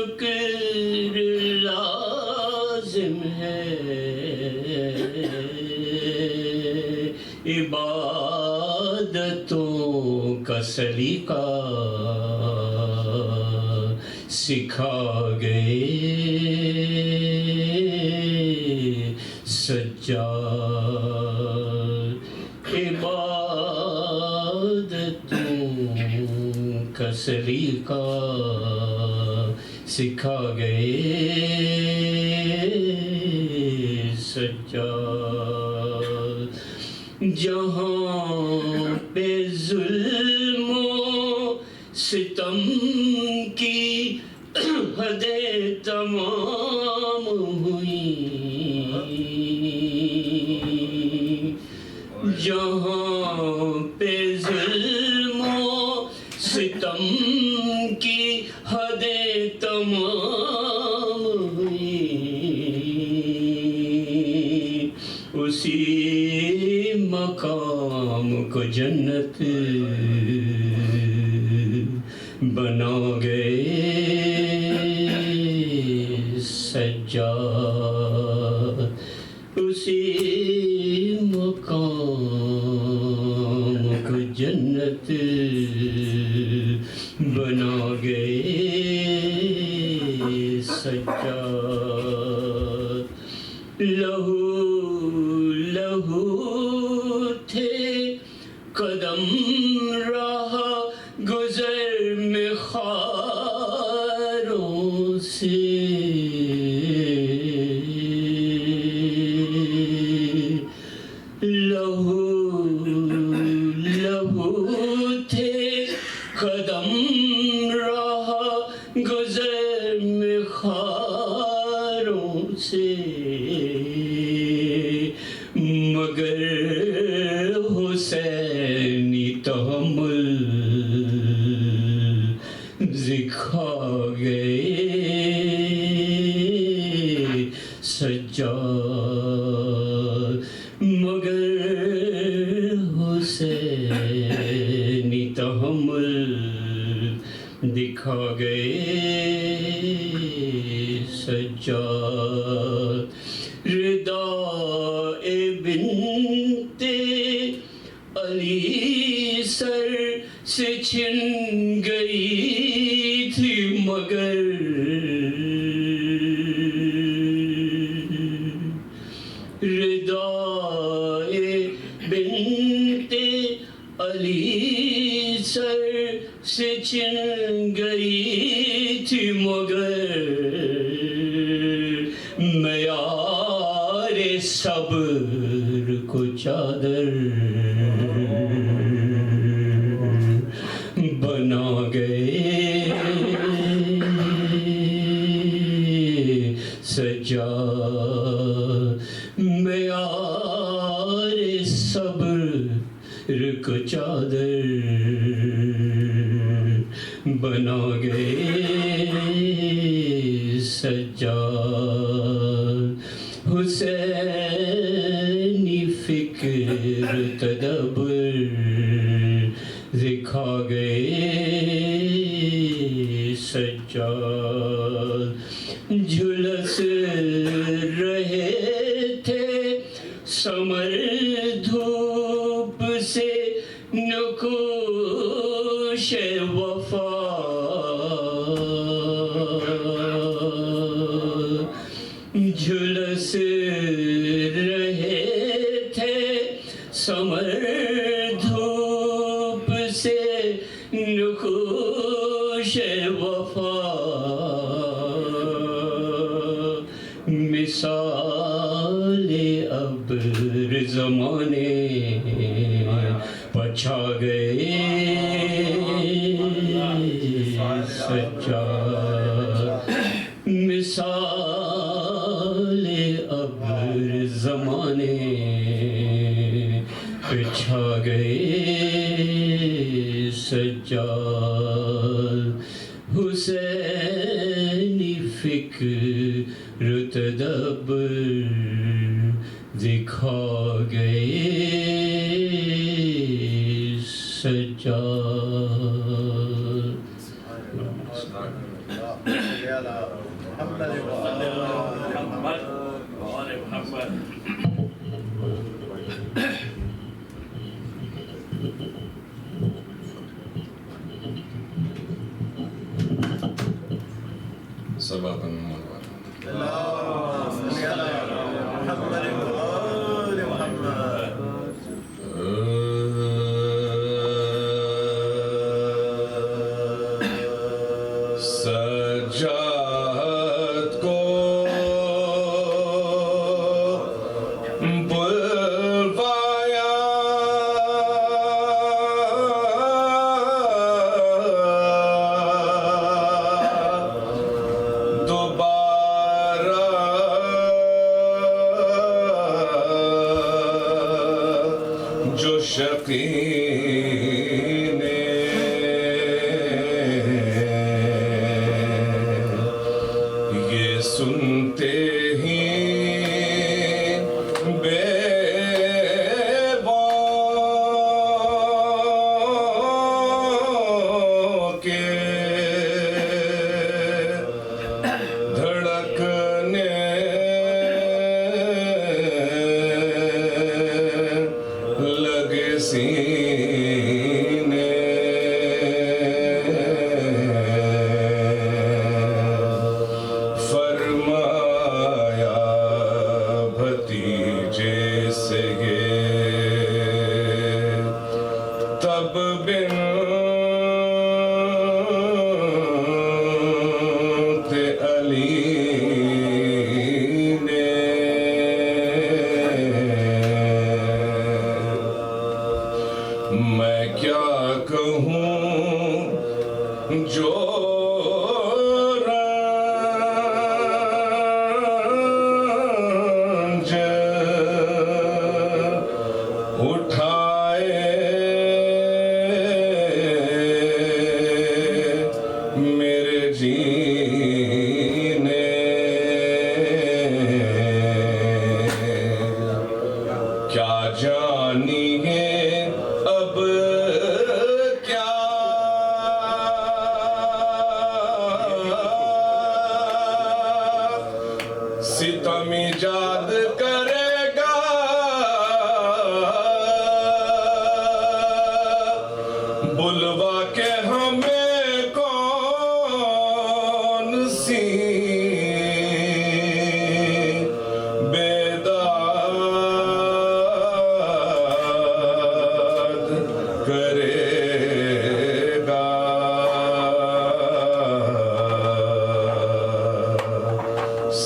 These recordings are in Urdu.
شکر لازم ہے، عبادتوں کا سلیقہ سکھا گئے سجاد، عبادتوں کا سلیقہ سکھا گئے سجاد، جہاں پہ ظلم و ستم کی حدیں تمام ہوئیں، جہاں پہ ظلم و ستم کی حدیں تمام ہوئیں، اسی مقام کو جنت بنا گئے سجاد، اسی مقام کو جنت بنا گئے سجاد، لہو لہو تھے قدم راہ گزر میں خاروں سے، لہو لہو تھے قدم راہ گزر میں خاروں سے، مگر حسینی تحمل دکھا گئے سجاد، مگر حسینی تحمل دکھا گئے سجاد، ردائے بنت علی سر سے چھن گئی تھی، مگر ردائے بنت علی سر سے چھن گئی تھی، مگر معیار صبر کو چادر بنا گئے سجاد، معیار صبر کو چادر بنا گئے سجاد، حسینی فکر تدبر دکھا گئے سجاد، جھلس رہے تھے سمر دھوپ سے نقوش وفا، جھلس رہے تھے سمر دھوپ سے نقوش وفا، مثال ابر زمانے پچھا گئے سجاد، مثال ابر زمانے پچھا گئے سجاد، حسینی فکر تدبر دکھا گئے سجاد۔ محمد وآل محمد. صلاة مرة اللهم صل على محمد وآل محمد. سجاد کو بلوایا دوبارہ جو شقی نے یہ سنتے ہی بے باک کے دھڑکنے لگے سینے فرمایا بھتیجے سے یہ تب بنت علی نے میں کیا کہوں جو رنج اٹھائے میرے جینے کیا جانیے اب کیا ستم ایجاد کرے گا بلوا کے ہمیں کون سی بیداد کرے گا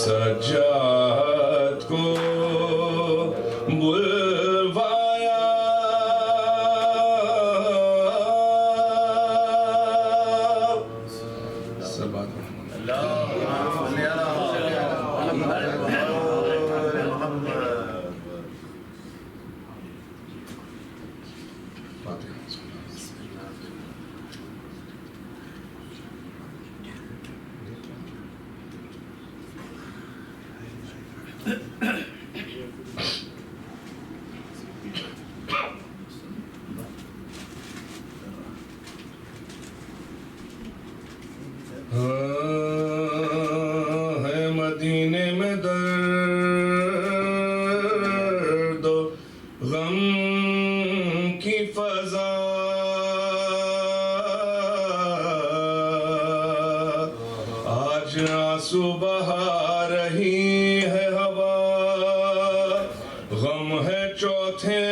سجاد کو بلوایا سبات اللهم صل على محمد وآل محمد. ہے مدینے میں درد و غم کی فضا آج آنسو بہا رہی ہے ہوا غم ہے چوتھے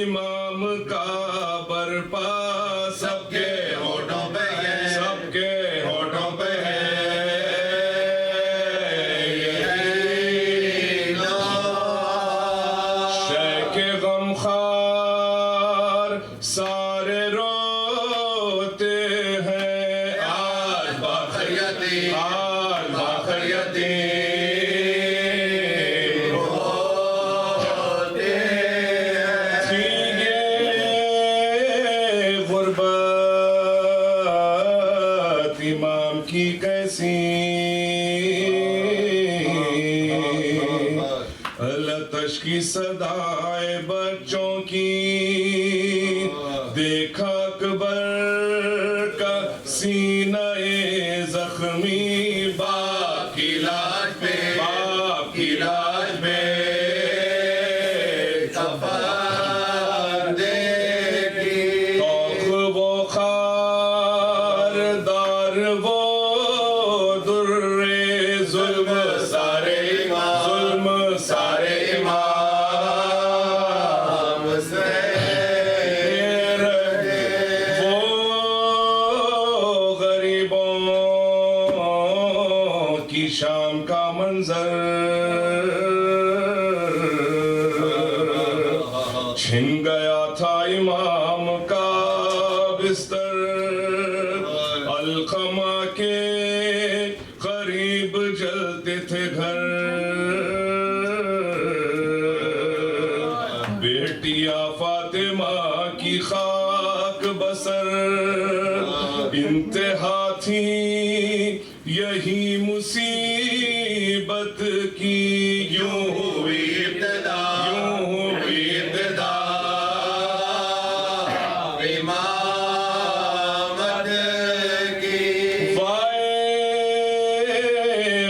امام کا برپا سب کے ہونٹوں پہ ہے سب کے ہونٹوں پہ ہے یہی شیخ غمخوار سارے روتے ہیں آج باخر یتیم آج باخر یتیم ہوتے تھی یہ غربت امام کی کیسی لتش کی صدائے بچوں کی دیکھا اکبر کا سینہ زخمی باپ کی لاج پہ باپ کی لاج میں کفن دیکھی توخ وہ خار دار وہ در ظلم سارے ظلم سارے امام سے وہ غریبوں کی شام کا منظر چھن گیا تھا امام کا بستر القمہ کے قریب جلتے تھے گھر بیٹیا فاطمہ کی خاک بسر انتہا تھی یہی مصیبت کی یوں ہوئی ابتدا یوں ہوئی ابتدا امامت کی وائے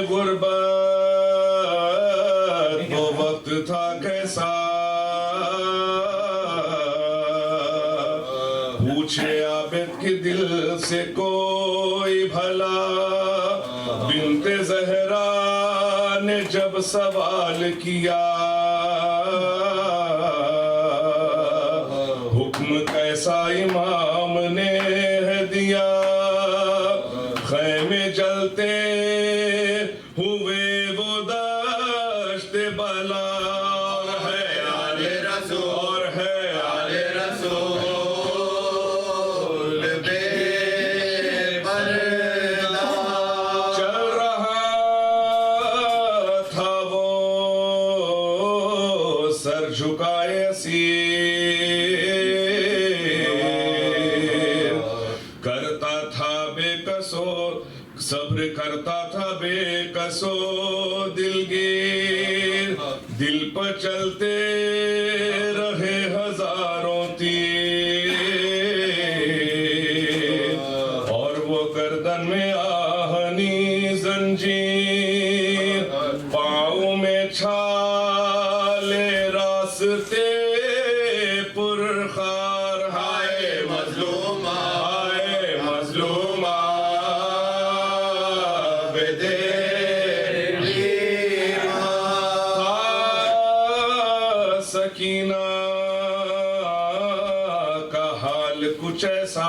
غربت وہ وقت تھا کیسا پوچھے عابد کے دل سے کوئی بھلا بنت زہرا نے جب سوال کیا حکم کیسا امام نے دیا خیمے جلتے ہوئے وہ دشت بلا اور ہے آل رسول اور ہے آل رسول بے پردہ چل رہا تھا وہ سر جھکائے اسیر کرتا تھا بے کسو صبر کرتا تھا بے کسو دلگیر دل پر چلتے رہے ہزاروں تیر اور وہ گردن میں آہنی زنجیر پاؤں میں چھالے راستے پرخار ہائے مظلومہ ہائے مظلومہ بے دیری سکینہ کا حال کچھ ایسا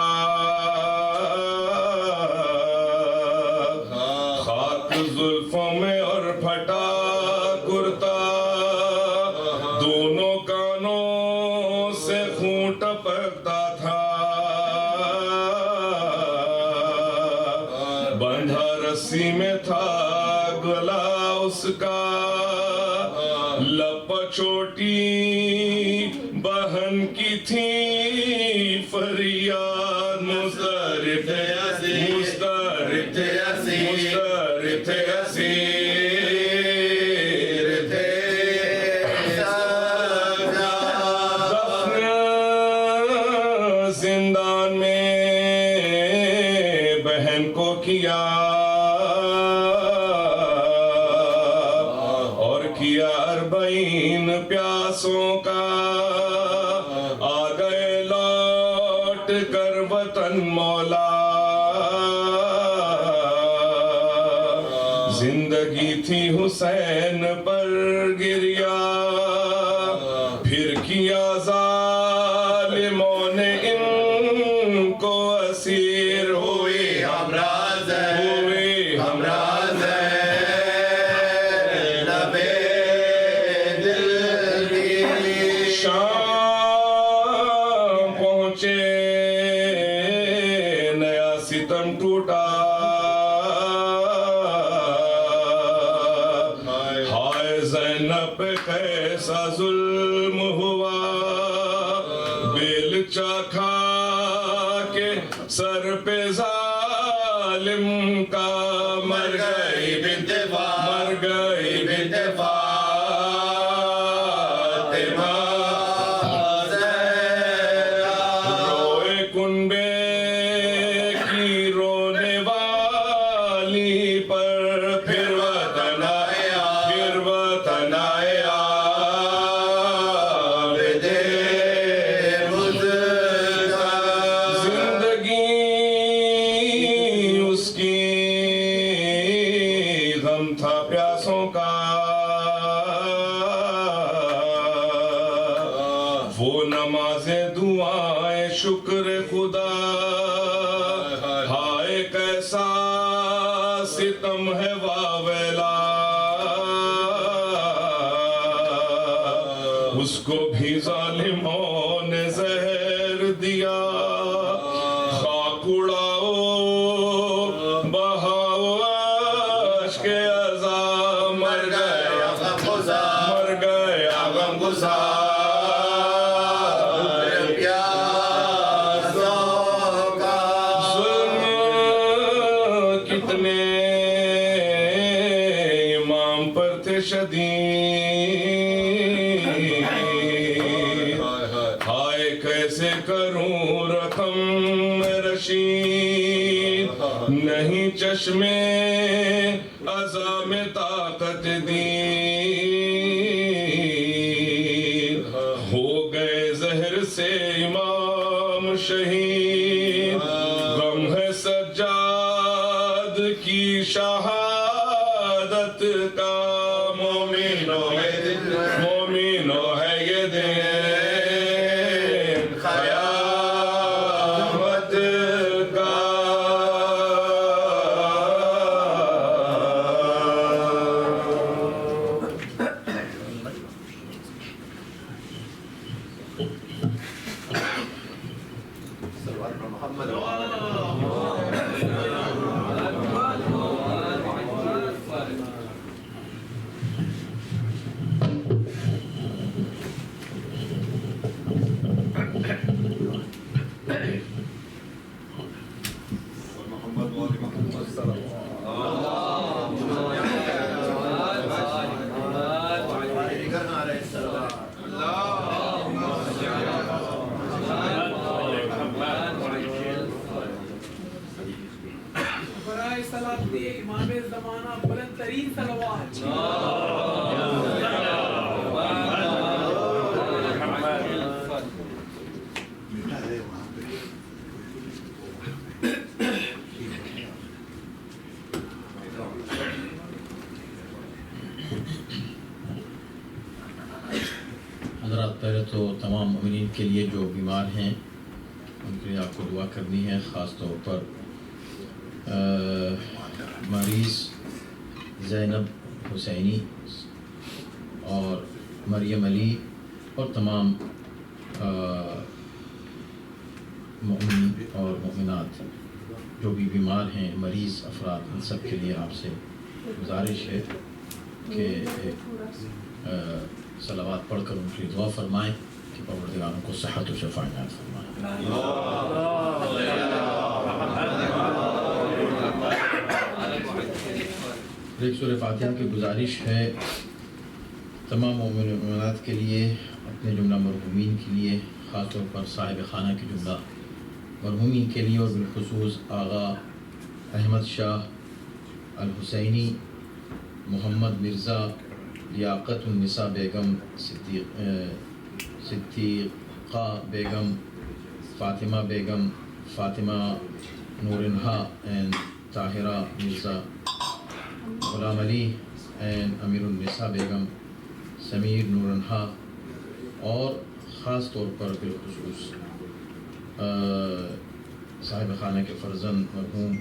خاک زلفوں میں اور پھٹا کرتا دونوں کانوں سے خون ٹپکتا تھا بندھا رسی میں تھا گلا اس کا لب چوٹی بہن کی تھی فریاد مسترب تھے مسترب تھے مسترب تھے اسیر تھے دفن زندان میں بہن کو کیا اور کیا 40 پیاسوں کا آ گئے لوٹ کر وطن مولا زندگی تھی حسین پر گریا پھر کیا ظالموں نے ان کو اسیر ہوئے ہمراز ہوئے ہمراز لبے دل کی شام پہنچے نیا ستم ٹوٹا ہائے زینب پہ کیسا ظلم ہوا بیل چاکھا کے سر پہ ظالم کا مر گئی بنت مر گئی بنت فاطمہ روئے کنبے کی رونے والی غم تھا پیاسوں کا وہ نماز دعائیں شکر خدا ہائے کیسا ستم ہے واویلا اس کو بھی ظالموں نے زہر دیا خاک اڑاؤ بہاؤ اشک عذاب مر گیا مر گیا غم گسار پیاسوں کا ظلم کتنے امام پر تھے شدید ہائے کیسے کروں رقم رشید نہیں چشمے عزا میں طاقت دین ہو گئے زہر سے امام شہید غم ہے سجاد کی شہادت کا مومنوں ہے یہ دن قیامت کا برائے صلاح دیے امام زمانہ بلند ترین صلوات حضرات پہلے تو تمام مومنین کے لیے جو بیمار ہیں ان کے لیے آپ کو دعا کرنی ہے، خاص طور پر مریض زینب حسینی اور مریم علی اور تمام مومن اور مومنات جو بھی بیمار ہیں، مریض افراد، ان سب کے لیے آپ سے گزارش ہے کہ صلوات پڑھ کر ان کی دعا فرمائیں کہ پروردگار ان کو صحت و شفا عنایت فرمائے۔ ایک سورہ فاتحہ کی گزارش ہے تمام مومنات کے لیے، اپنے جملہ مرحومین کے لیے، خاص طور پر صاحب خانہ کے جملہ مرحومین کے لیے، اور بالخصوص آغا احمد شاہ الحسینی، محمد مرزا، لیاقت النساء بیگم، صدیقہ بیگم، فاطمہ بیگم، Fatima نورنہا and Tahira Mirza, Ghulam Ali and امیر النساء بیگم، سمیر نورنہا، اور خاص طور پر بالخصوص صاحب خانہ کے فرزند مرحوم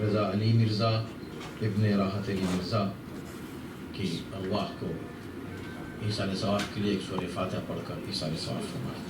رضا علی مرزا ابن راحت علی مرزا کی ارواح کو ایصال ثواب کے لیے ایک سورہ فاتحہ پڑھ کر ایصال ثواب فرمائیں۔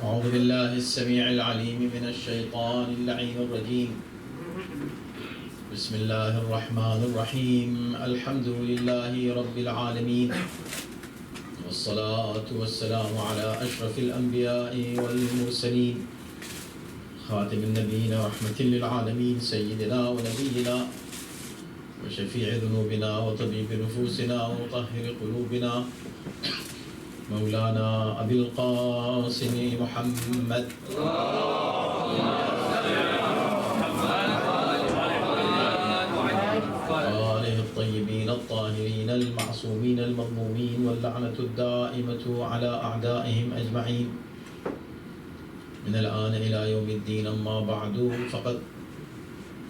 أعوذ بالله السميع العليم من الشيطان اللعين الرجيم. بسم الله الرحمن الرحيم. الحمد لله رب العالمين، والصلاة والسلام على أشرف الأنبياء والمرسلين خاتم النبيين ورحمة للعالمين سيدنا ونبينا وشفيع ذنوبنا وطبيب نفوسنا ومطهر قلوبنا مولانا أبي القاسم محمد آله الطيبين الطاهرين المعصومين المظلومين واللعنة الدائمة على أعدائهم أجمعين من الآن إلى يوم الدين. أما بعد فقد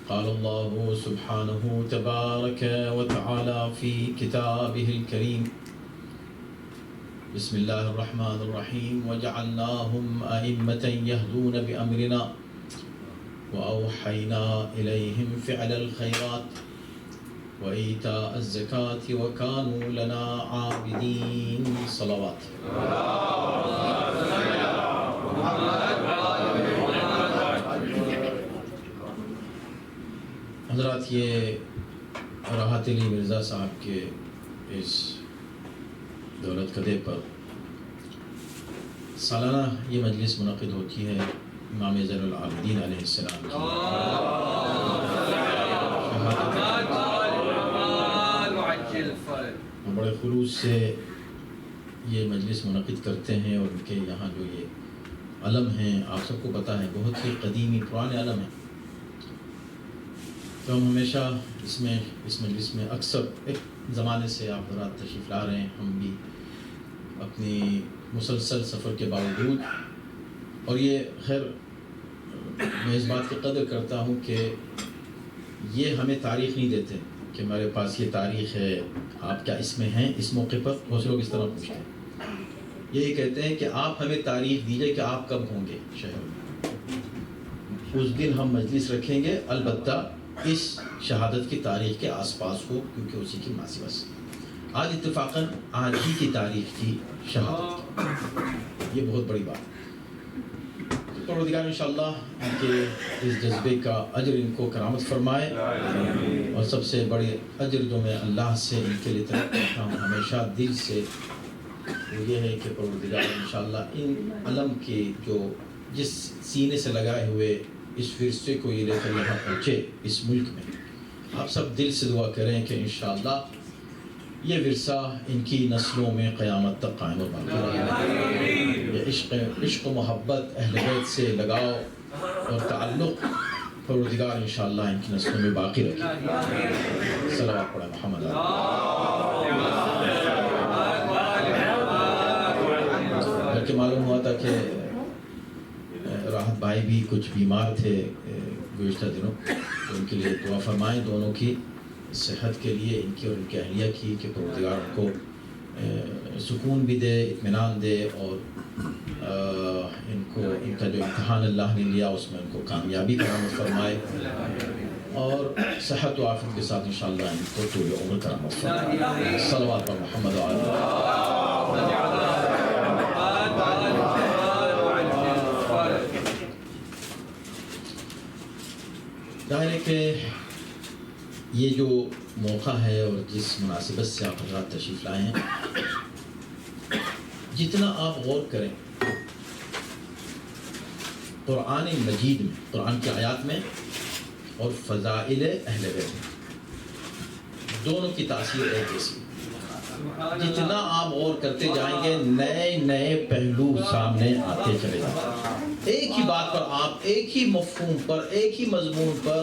قال الله سبحانه تبارك وتعالى في كتابه الكريم بسم الله الرحمن الرحيم وجعلناهم أئمة يهدون بأمرنا وأوحينا إليهم فعل الخيرات وإيتاء الزكاة وكانوا لنا عابدين. صلوات. حضرات، یہ راحت علی مرزا صاحب کے اس دولت قدے پر سالانہ یہ مجلس منعقد ہوتی ہے امام زین العابدین علیہ السلام کی ہم بڑے خلوص سے یہ مجلس منعقد کرتے ہیں، اور ان کے یہاں جو یہ علم ہیں آپ سب کو پتہ ہے بہت ہی قدیمی پرانے علم ہیں. تو ہم ہمیشہ اس مجلس میں اکثر ایک زمانے سے آپ حضرات تشریف لا رہے ہیں، ہم بھی اپنی مسلسل سفر کے باوجود. اور یہ خیر میں اس بات کی قدر کرتا ہوں کہ یہ ہمیں تاریخ نہیں دیتے کہ ہمارے پاس یہ تاریخ ہے، آپ کیا اس میں ہیں. اس موقع پر بہت سے لوگ اس طرح پوچھتے ہیں، یہی کہتے ہیں کہ آپ ہمیں تاریخ دیجئے کہ آپ کب ہوں گے شہر میں. اس دن ہم مجلس رکھیں گے، البتہ اس شہادت کی تاریخ کے آس پاس ہو، کیونکہ اسی کی مناسبت سے آج اتفاقاً آج ہی کی تاریخ کی شہادت، یہ بہت بڑی بات. پروردگار انشاءاللہ ان کے اس جذبے کا اجر ان کو کرامت فرمائے، اور سب سے بڑے اجر جو میں اللہ سے ان کے لیے طلب کرتا ہوں ہمیشہ دل سے، وہ یہ ہے کہ پروردگار انشاءاللہ ان علم کے جو جس سینے سے لگائے ہوئے اس ورثے کو یہ لے کر یہاں پہنچے اس ملک میں، آپ سب دل سے دعا کریں کہ انشاءاللہ یہ ورثہ ان کی نسلوں میں قیامت تک قائم و باقی رہے. یہ عشق و محبت اہل بیت سے لگاؤ اور تعلق پروردگار انشاءاللہ ان کی نسلوں میں باقی رکھے. صلوات پڑھیں محمد. بلکہ معلوم ہوا تھا کہ راحت بھائی بھی کچھ بیمار تھے گزشتہ دنوں، تو ان کے لیے دعا فرمائیں دونوں کی صحت کے لیے، ان کی اور ان کی اہلیہ کی، کہ پروردگار ان کو سکون بھی دے، اطمینان دے، اور ان کا جو امتحان اللہ نے لیا اس میں ان کو کامیابی کرامت فرمائے، اور صحت و عافیت کے ساتھ انشاءاللہ ان کو طول عمر کرامت فرمائے. صلوات پر محمد و آلہ. ظاہر ہے کہ یہ جو موقع ہے اور جس مناسبت سے آپ حضرات تشریف لائے ہیں، جتنا آپ غور کریں قرآن مجید میں، قرآن کی آیات میں اور فضائل اہل بیت میں، دونوں کی تاثیر ایک جیسی. جتنا آپ غور کرتے جائیں گے نئے نئے پہلو سامنے آتے چلے جائیں گے. ایک ہی بات پر آپ ایک ہی مفہوم پر ایک ہی مضمون پر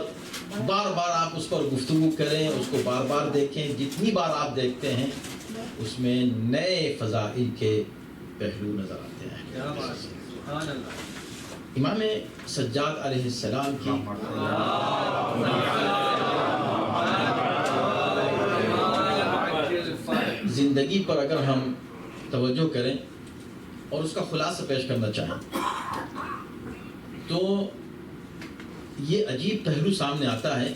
بار بار آپ اس پر گفتگو کریں، اس کو بار بار دیکھیں. جتنی بار آپ دیکھتے ہیں اس میں نئے فضائل کے پہلو نظر آتے ہیں. امام سجاد علیہ السلام کی زندگی پر اگر ہم توجہ کریں اور اس کا خلاصہ پیش کرنا چاہیں تو یہ عجیب پہلو سامنے آتا ہے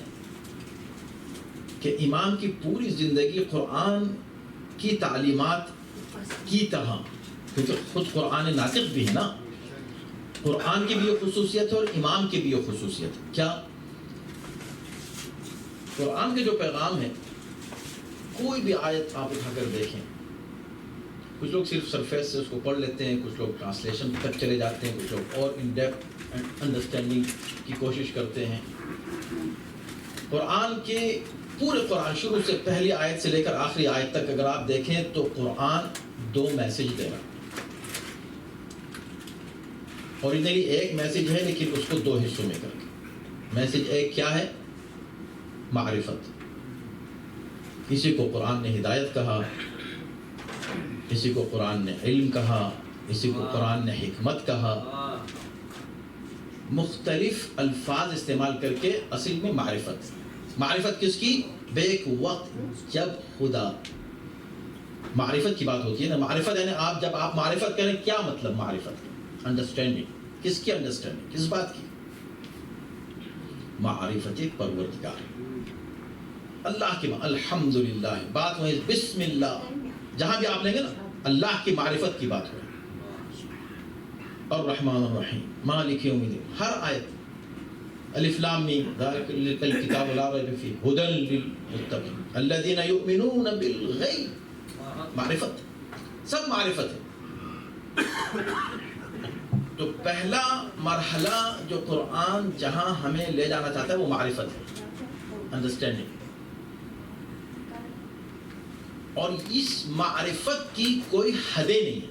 کہ امام کی پوری زندگی قرآن کی تعلیمات کی طرح، کیونکہ خود قرآن ناطق بھی ہے نا، قرآن کی بھی یہ خصوصیت ہے اور امام کی بھی یہ خصوصیت ہے. کیا؟ قرآن کے جو پیغام ہے، کوئی بھی آیت آپ اٹھا کر دیکھیں، کچھ لوگ صرف سرفیس سے اس کو پڑھ لیتے ہیں، کچھ لوگ ٹرانسلیشن تک چلے جاتے ہیں، کچھ لوگ اور ان ڈیپتھ انڈرسٹینڈنگ کی کوشش کرتے ہیں۔ قرآن کے پورے قرآن شروع سے پہلی آیت سے لے کر آخری آیت تک اگر آپ دیکھیں تو قرآن 2 میسج دے رہا، اوریجنلی ایک میسج ہے لیکن اس کو 2 حصوں میں کر کے۔ میسج ایک کیا ہے؟ معرفت، کسی کو قرآن نے ہدایت کہا، کسی کو قرآن نے علم کہا، کسی کو قرآن نے حکمت کہا، مختلف الفاظ استعمال کر کے اصل میں معرفت کس کی؟ بیک وقت جب خدا معرفت کی بات ہوتی ہے نا، معرفت یعنی جب آپ معرفت کریں، کیا مطلب معرفت؟ انڈرسٹینڈنگ، کس کی انڈرسٹینڈنگ؟ کس بات کی؟ معرفت پروردگار، اللہ کی الحمدللہ، بات وہیں بسم اللہ، جہاں بھی آپ لیں گے نا اللہ کی معرفت کی بات ہوئی، الرحمن الرحیم مالک یوم الدین، ہر آیت الف لام میم ذالک الکتاب لا ریب فیہ ھدی للمتقین الذین یؤمنون بالغیب، معرفت، سب معرفت ہے۔ تو پہلا مرحلہ جو قرآن جہاں ہمیں لے جانا چاہتا ہے وہ معرفت ہے، انڈرسٹینڈنگ، اور اس معرفت کی کوئی حدیں نہیں ہے،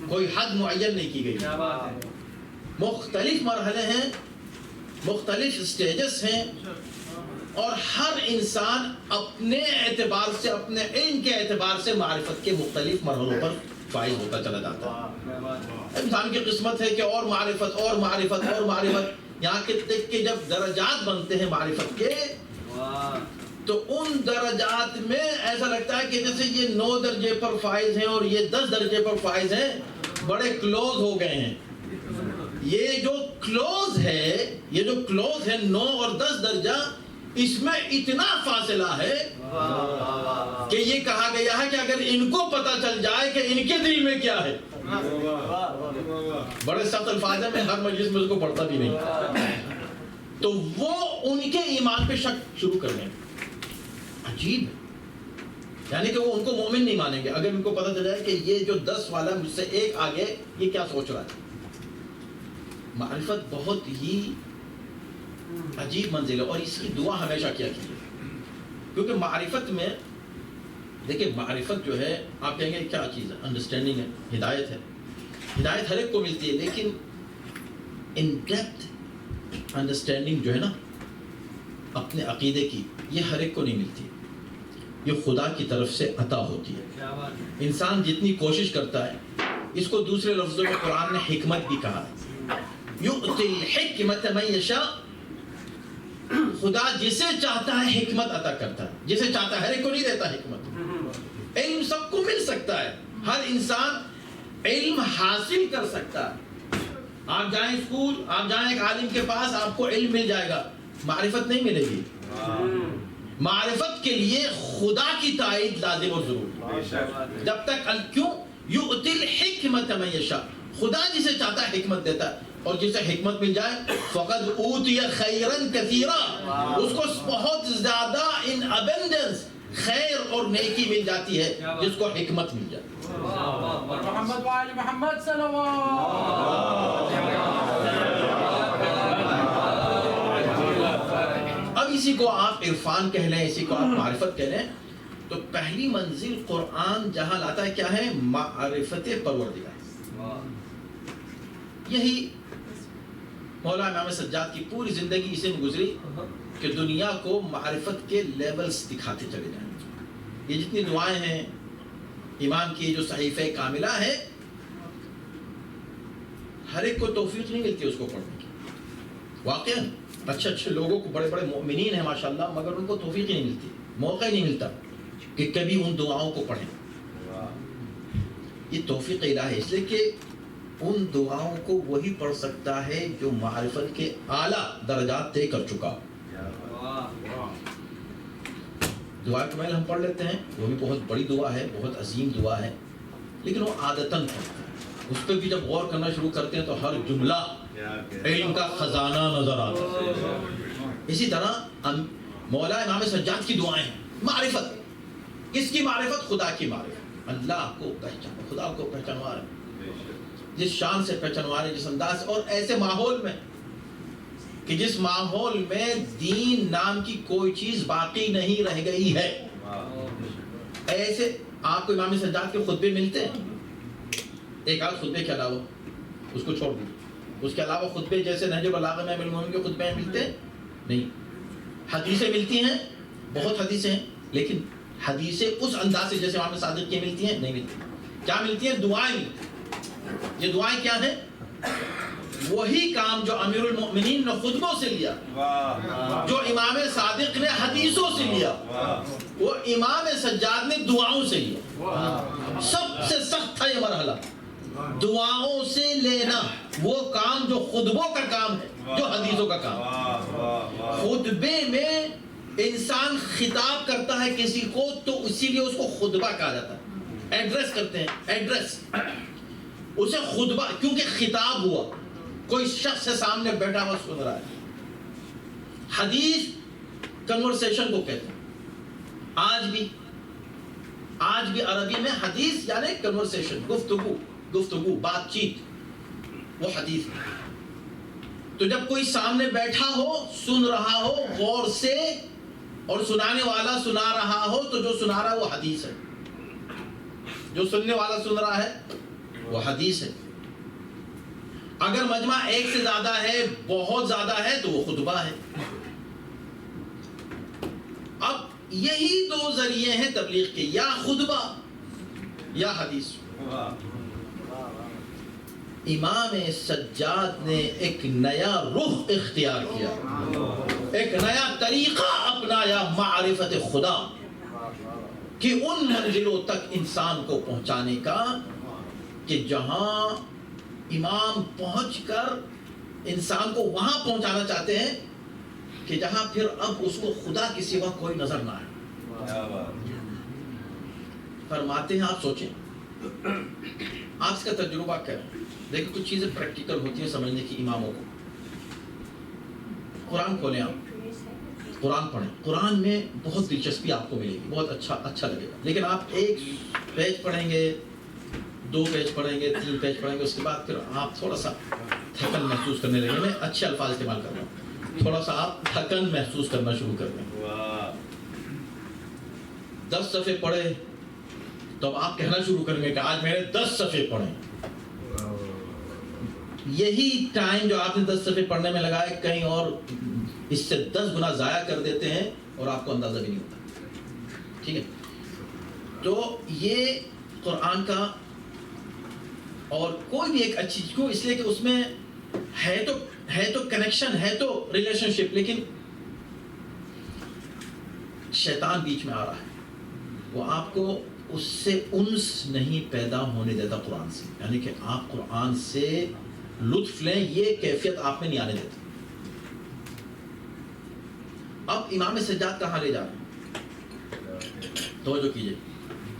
کوئی حد معین نہیں کی گئی، مختلف مرحلے ہیں، مختلف سٹیجز ہیں، اور ہر انسان اپنے اعتبار سے، اپنے علم کے اعتبار سے معرفت کے مختلف مرحلوں پر فائز ہوتا چلا جاتا ہے۔ انسان کی قسمت ہے کہ اور معرفت اور معرفت اور معرفت، یہاں کے تک کہ جب درجات بنتے ہیں معرفت کے تو ان درجات میں ایسا لگتا ہے کہ جیسے یہ 9 درجے پر فائز ہیں اور یہ 10 درجے پر فائز ہیں، بڑے کلوز ہو گئے ہیں۔ یہ جو کلوز ہے 9 اور 10 درجہ، اس میں اتنا فاصلہ ہے کہ یہ کہا گیا ہے کہ اگر ان کو پتہ چل جائے کہ ان کے دل میں کیا ہے، بڑے سخت الفاظ ہیں، میں ہر مجلس میں اس کو پڑھتا بھی نہیں، تو وہ ان کے ایمان پہ شک شروع کر دیں گے۔ عجیب ہے، یعنی کہ وہ ان کو مومن نہیں مانیں گے اگر ان کو پتہ چل جائے کہ یہ جو 10 والا مجھ سے ایک آگے، یہ کیا سوچ رہا ہے۔ معرفت بہت ہی عجیب منزل ہے، اور اس کی دعا ہمیشہ کیا کیجیے، کیونکہ معرفت میں دیکھیں، معرفت جو ہے آپ کہیں گے کیا چیز ہے؟ انڈرسٹینڈنگ ہے، ہدایت ہے، ہدایت ہر ایک کو ملتی ہے، لیکن ان ڈیپتھ انڈرسٹینڈنگ جو ہے نا اپنے عقیدے کی، یہ ہر ایک کو نہیں ملتی، یہ خدا کی طرف سے عطا ہوتی ہے۔ انسان جتنی کوشش کرتا ہے، اس کو دوسرے لفظوں میں قرآن نے حکمت بھی کہا ہے، یؤتی الحکمت من یشاء، خدا جسے چاہتا ہے حکمت عطا کرتا ہے، جسے چاہتا ہے، ہر ایک کو نہیں دیتا حکمت۔ علم سب کو مل سکتا ہے، ہر انسان علم حاصل کر سکتا ہے، آپ جائیں اسکول، آپ جائیں ایک عالم کے پاس، آپ کو علم مل جائے گا، معرفت نہیں ملے گی۔ معرفت کے لیے خدا کی تائید لازم اور ضروری، جب تک کیوں یؤتی الحکمت من یشاء، خدا جسے چاہتا ہے حکمت دیتا ہے، اور جسے حکمت مل جائے فقد اوتی خیرا کثیرا، اس کو بہت زیادہ ان ابنڈنس خیر اور نیکی مل جاتی ہے جس کو حکمت مل جائے۔ محمد وآل محمد صلوات۔ اب اسی کو آپ عرفان کہہ لیں، اسی کو آپ معرفت کہہ لیں، تو پہلی منزل قرآن جہاں لاتا ہے کیا ہے؟ معرفت پروردگار۔ یہی مولا امام سجاد کی پوری زندگی اسی میں گزری کہ دنیا کو معرفت کے لیولز دکھاتے چلے جائیں۔ یہ جتنی دعائیں ہیں ایمان کی، جو صحیفہ کاملہ ہے، ہر ایک کو توفیق نہیں ملتی اس کو پڑھنے کی۔ واقعاً اچھے لوگوں کو، بڑے بڑے مؤمنین ہیں ماشاءاللہ، مگر ان کو توفیق ہی نہیں ملتی، موقع ہی نہیں ملتا کہ کبھی ان دعاؤں کو پڑھیں۔ یہ توفیق الہی ہے، اس لیے کہ ان دعاؤں کو وہی پڑھ سکتا ہے جو معرفت کے اعلیٰ درجات طے کر چکا۔ دعا کمیل ہم پڑھ لیتے ہیں، وہ بھی بہت بڑی دعا ہے، بہت عظیم دعا ہے، لیکن وہ عادتاً پڑھتے ہیں، اس پہ بھی جب غور کرنا شروع کرتے ہیں تو ہر جملہ علم کا خزانہ نظر آتا ہے۔ اسی طرح مولا امام سجاد کی دعائیں، معرفت، کس کی معرفت؟ خدا کی معرفت۔ اللہ کو پہچانو، خدا کو پہچانوا رہے، جس شان سے پہچانوا رہے، جس انداز سے، اور ایسے ماحول میں کہ جس ماحول میں دین نام کی کوئی چیز باقی نہیں رہ گئی ہے. ایسے آپ کو امام سجاد کے خطبے ملتے ہیں، ایک آدھ خطبے کے علاوہ اس کو چھوڑ دیں، اس کے علاوہ خطبے جیسے نہج البلاغہ میں امیر المومنین کے خطبے ملتے ہیں نہیں. حدیثیں ملتی ہیں، بہت حدیثیں ہیں، لیکن حدیثیں اس انداز سے جیسے امام صادق کی ملتی ہیں نہیں ملتی. کیا ملتی ہیں؟ دعائیں ملتی ہیں. یہ دعائیں کیا ہیں؟ وہی کام جو امیر المؤمنین نے خطبوں سے لیا، جو امام صادق نے حدیثوں سے لیا، وہ امام سجاد نے دعاؤں سے لیا. سب سے سخت تھا یہ مرحلہ، دعاؤں سے لینا وہ کام جو خطبوں کا کام ہے، جو حدیثوں کا کام ہے. خطبے میں انسان خطاب کرتا ہے کسی کو تو اسی لیے اس کو خطبہ کہا جاتا ہے. ایڈریس کرتے ہیں، ایڈریس، اسے خطبہ، کیونکہ خطاب ہوا، کوئی شخص سے سامنے بیٹھا ہوا سن رہا ہے. حدیث کنورسیشن کو کہتے ہیں. آج بھی عربی میں حدیث یعنی کنورسیشن، گفتگو، بات چیت، وہ حدیث ہے. تو جب کوئی سامنے بیٹھا ہو، سن رہا ہو غور سے، اور سنانے والا سنا رہا ہو، تو جو سنا رہا ہے وہ حدیث ہے، جو سننے والا سن رہا ہے وہ حدیث ہے. اگر مجمع ایک سے زیادہ ہے، بہت زیادہ ہے، تو وہ خطبہ ہے. اب یہی دو ذریعے ہیں تبلیغ کے، یا خطبہ یا حدیث. امام سجاد نے ایک نیا رخ اختیار کیا، ایک نیا طریقہ اپنایا معرفت خدا، کہ ان منزلوں تک انسان کو پہنچانے کا کہ جہاں امام پہنچ کر انسان کو وہاں پہنچانا چاہتے ہیں کہ جہاں پھر اب اس کو خدا کے سوا کوئی نظر نہ آئے. فرماتے ہیں، آپ سوچیں، آپ اس کا تجربہ کریں، دیکھیں کچھ چیزیں پریکٹیکل ہوتی ہیں سمجھنے کی اماموں کو. قرآن کھولیں، آپ قرآن پڑھیں، قرآن میں بہت دلچسپی آپ کو ملے گی، بہت اچھا لگے گا. لیکن آپ ایک پیج پڑھیں گے، 2 پیج پڑھیں گے، 3 پیج پڑھیں گے، اس کے بعد پھر آپ تھوڑا سا تھکن محسوس کرنے لگیں. میں اچھے الفاظ استعمال کر رہا ہوں، تھوڑا سا آپ تھکن محسوس کرنا شروع کر دیں. 10 صفحے پڑھے تو اب آپ کہنا شروع کریں گے کہ آج میں نے 10 صفحے پڑھے. یہی ٹائم جو آپ نے 10 صفحے پڑھنے میں لگائے، کہیں اور اس سے 10 گنا ضائع کر دیتے ہیں اور آپ کو اندازہ بھی نہیں ہوتا. ٹھیک ہے، تو یہ قرآن کا، اور کوئی بھی ایک اچھی چیز کو، اس لیے کہ اس میں ہے تو کنیکشن، ہے تو ریلیشن شپ، لیکن شیطان بیچ میں آ رہا ہے، وہ آپ کو اس سے انس نہیں پیدا ہونے دیتا قرآن سے. یعنی کہ آپ قرآن سے لطف لیں، یہ کیفیت آپ میں نہیں آنے دیتا. اب امام سجاد کہاں لے جا رہے ہیں؟ توجہ کیجئے.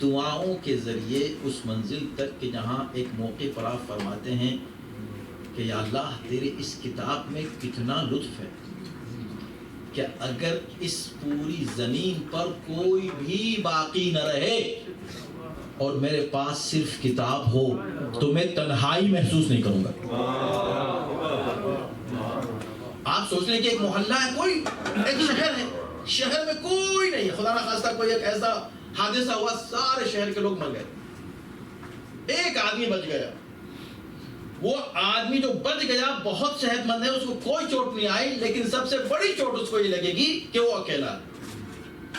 دعاؤں کے ذریعے اس منزل تک کہ جہاں ایک موقع پر آپ فرماتے ہیں کہ یا اللہ تیرے اس کتاب میں کتنا لطف ہے کہ اگر اس پوری زمین پر کوئی بھی باقی نہ رہے اور میرے پاس صرف کتاب ہو تو میں تنہائی محسوس نہیں کروں گا. آپ سوچ لیں کہ ایک محلہ ہے، کوئی ایک شہر ہے، شہر میں کوئی نہیں ہے، خدا نہ خواستہ کوئی ایک ایسا حادثہ ہوا، سارے شہر کے لوگ مر گئے، ایک آدمی بچ گیا. وہ آدمی جو بچ گیا بہت صحت مند ہے، اس کو کوئی چوٹ نہیں آئی، لیکن سب سے بڑی چوٹ اس کو یہ لگے گی کہ وہ اکیلا ہے،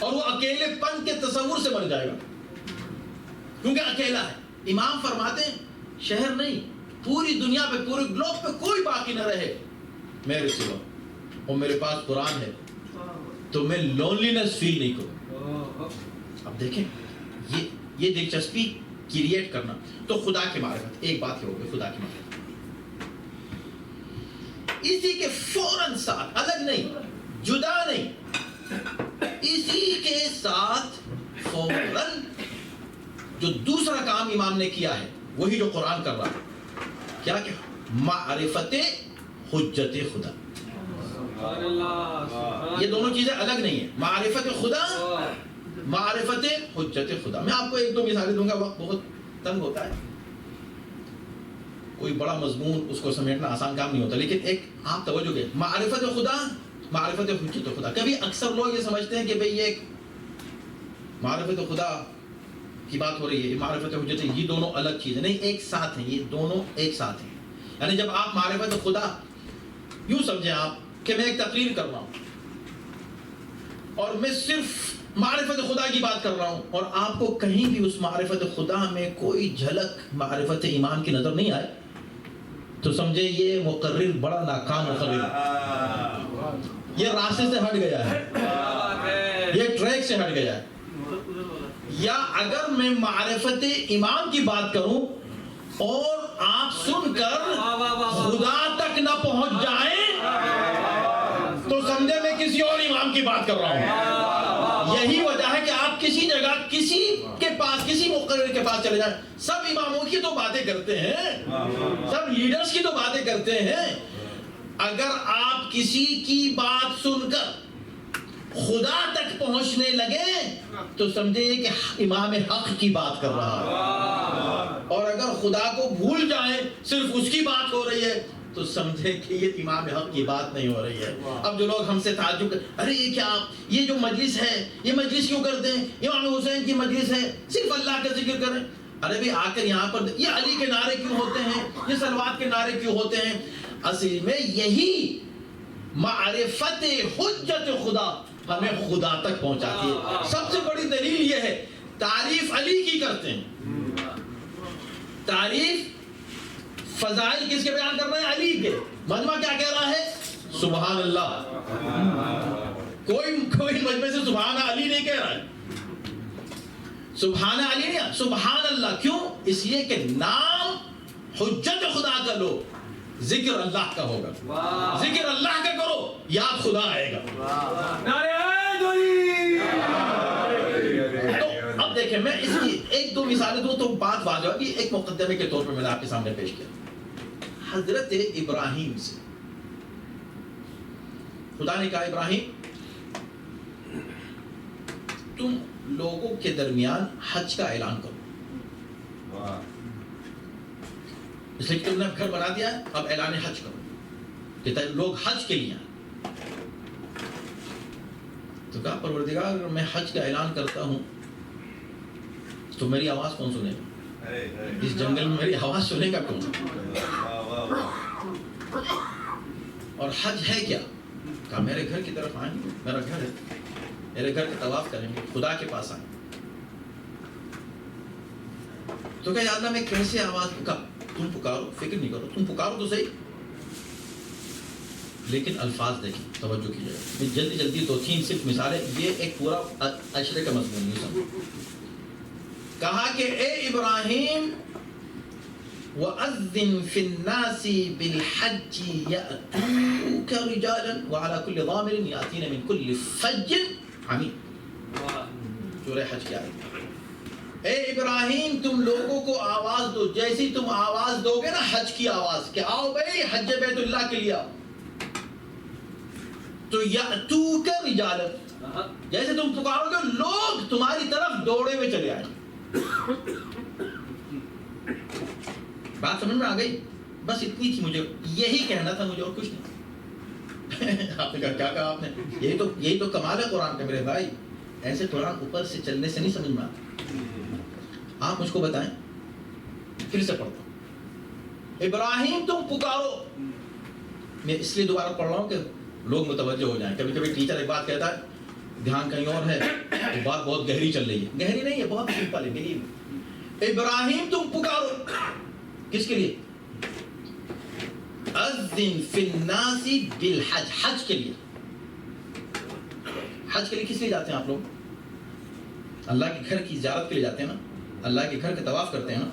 اور وہ اکیلے پن کے تصور سے مر جائے گا کیونکہ اکیلا ہے. امام فرماتے ہیں شہر نہیں، پوری دنیا پہ، پورے گلوب پہ کوئی باقی نہ رہے میرے سوا، اور میرے پاس قرآن ہے تو میں لونلینس فیل نہیں کروں. اب دیکھیں یہ دلچسپی کریٹ کرنا. تو خدا کی معرفت، ایک بات یہ ہوگی، خدا کی معرفت اسی کے فوراً ساتھ، الگ نہیں، جدا نہیں، اسی کے ساتھ فوراً جو دوسرا کام امام نے کیا ہے وہی جو قرآن کر رہا ہے، کیا کہ معرفت حجت خدا. یہ دونوں چیزیں الگ نہیں ہیں. معرفت خدا معرفت حجت خدا. میں آپ کو ایک دو مثالیں دوں گا, وقت بہت تنگ ہوتا ہے, کوئی بڑا مضمون اس کو سمیٹنا آسان کام نہیں ہوتا, لیکن ایک آپ توجہ دیں, معرفت خدا, معرفت حجت خدا. کبھی اکثر لوگ یہ سمجھتے ہیں کہ بھئی یہ معرفت خدا کی بات ہو رہی ہے, معرفت حجت, یہ دونوں الگ چیزیں نہیں, ایک ساتھ ہیں, یہ دونوں ایک ساتھ ہیں. یعنی جب آپ معرفت خدا, یوں سمجھیں آپ کہ میں ایک تقریر کر رہا ہوں اور میں صرف معرفت خدا کی بات کر رہا ہوں, اور آپ کو کہیں بھی اس معرفت خدا میں کوئی جھلک معرفت ایمان کی نظر نہیں آئے, تو سمجھے یہ مقرر بڑا ناکام مقرر, یہ راستے سے ہٹ گیا ہے, یہ ٹریک سے ہٹ گیا ہے. یا اگر میں معرفت ایمان کی بات کروں اور آپ سن کر خدا تک نہ پہنچ جائیں, تو سمجھے میں کسی اور امام کی بات کر رہا ہوں. یہی وجہ ہے کہ آپ کسی جگہ کسی کے پاس, کسی مقرر کے پاس چلے جائیں, سب اماموں کی تو باتیں کرتے ہیں, سب لیڈرز کی تو باتیں کرتے ہیں. اگر آپ کسی کی بات سن کر خدا تک پہنچنے لگے تو سمجھے کہ امام حق کی بات کر رہا ہے, اور اگر خدا کو بھول جائیں, صرف اس کی بات ہو رہی ہے, تو سمجھے کہ یہ امام حق کی بات نہیں ہو رہی ہے. اب جو لوگ ہم سے تعجب کریں, ارے یہ کیا, یہ جو مجلس ہے, یہ مجلس کیوں کرتے ہیں, امام حسین کی مجلس ہے, صرف اللہ کا ذکر کریں. ارے بھی آ کر یہاں پر یہ علی کے نعرے کیوں ہوتے ہیں, یہ صلوات کے نعرے کیوں ہوتے ہیں؟ اصل میں یہی معرفت حجت خدا ہمیں خدا تک پہنچاتی ہے. سب سے بڑی دلیل یہ ہے, تعریف علی کی کرتے ہیں, تعریف فضائل کس کے بیان کر رہے ہیں؟ علی کے. مجمع کیا کہہ رہا ہے؟ سبحان اللہ. کوئی مجمع سے سبحان علی نہیں کہہ رہا ہے, سبحان علی نہیں, سبحان اللہ. کیوں؟ اس لیے کہ نام حجت خدا کا لو, ذکر اللہ کا ہوگا, ذکر اللہ کا کرو, یاد خدا آئے گا. تو اب دیکھیں, میں اس کی ایک دو مثالیں دوں تو بات واضح ہوگی. ایک مقدمے کے طور پر میں نے آپ کے سامنے پیش کیا. حضرت ابراہیم سے خدا نے کہا, ابراہیم تم لوگوں کے درمیان حج کا اعلان کرو, اس لیے کہ تم نے گھر بنا دیا ہے, اب اعلان حج کرو کہ لوگ حج کے لیے آئیں. تو کہا پروردگار اگر میں حج کا اعلان کرتا ہوں تو میری آواز کون سنے گا؟ اس جنگل میں میری آواز سنے گا کون؟ اور حج ہے کیا؟ کہا میرے گھر کی طرف آئیں گے, میرا گھر ہے, میرے گھر کا طواف کریں گے, خدا کے پاس آئیں. تو کہا یا اللہ میں کیسے آواز, کہا تم پکارو, فکر نہیں کرو, تم پکارو تو صحیح, لیکن الفاظ دیکھیں, توجہ کیجیے. میں جلدی جلدی دو تین صرف مثالیں, یہ ایک پورا عشرے کا مضمون نہیں سمجھ. کہا کہ اے ابراہیم وَأَذِّن فِي النَّاسِ بِالْحَجِّ يَأْتُوكَ رِجَالًا وَعَلَى كُلِّ ضَامِرٍ يَأْتِينَ مِنْ كُلِّ فَجٍّ عَمِيقٍ. سورہ حج کی آیت. اے ابراہیم تم لوگوں کو آواز دو, جیسی تم آواز دو گے نا حج کی آواز کہ آؤ بھائی حج بیت اللہ کے لیے آؤ, تو یأتوک رجالا, جیسے تم پکارو گے لوگ تمہاری طرف دوڑے ہوئے چلے آئیں. بات سمجھ میں آ گئی؟ بس اتنی تھی, مجھے یہی کہنا تھا, مجھے اور کچھ نہیں. آپ نے کہا کیا کہا آپ نے؟ یہی تو کمال ہے قرآن کا میرے بھائی. ایسے قرآن اوپر سے چلنے سے نہیں سمجھ میں آتا. آپ مجھ کو بتائیں, پھر سے پڑھتا ہوں. ابراہیم تم پکارو, میں اس لیے دوبارہ پڑھ رہا ہوں کہ لوگ متوجہ ہو جائیں. کبھی کبھی ٹیچر ایک بات کہتا ہے, دھیان کہیں اور ہے, تو بات بہت گہری چل رہی ہے. گہری نہیں ہے, بہت سمپل ہے. میری ابراہیم تم پکارو, کس کے لیے؟ اذن فی الناس بالحج, حج کے لیے. حج کے لیے کس لیے جاتے ہیں آپ لوگ؟ اللہ کے گھر کی زیارت کے لیے جاتے ہیں نا, اللہ کے گھر کا طواف کرتے ہیں نا,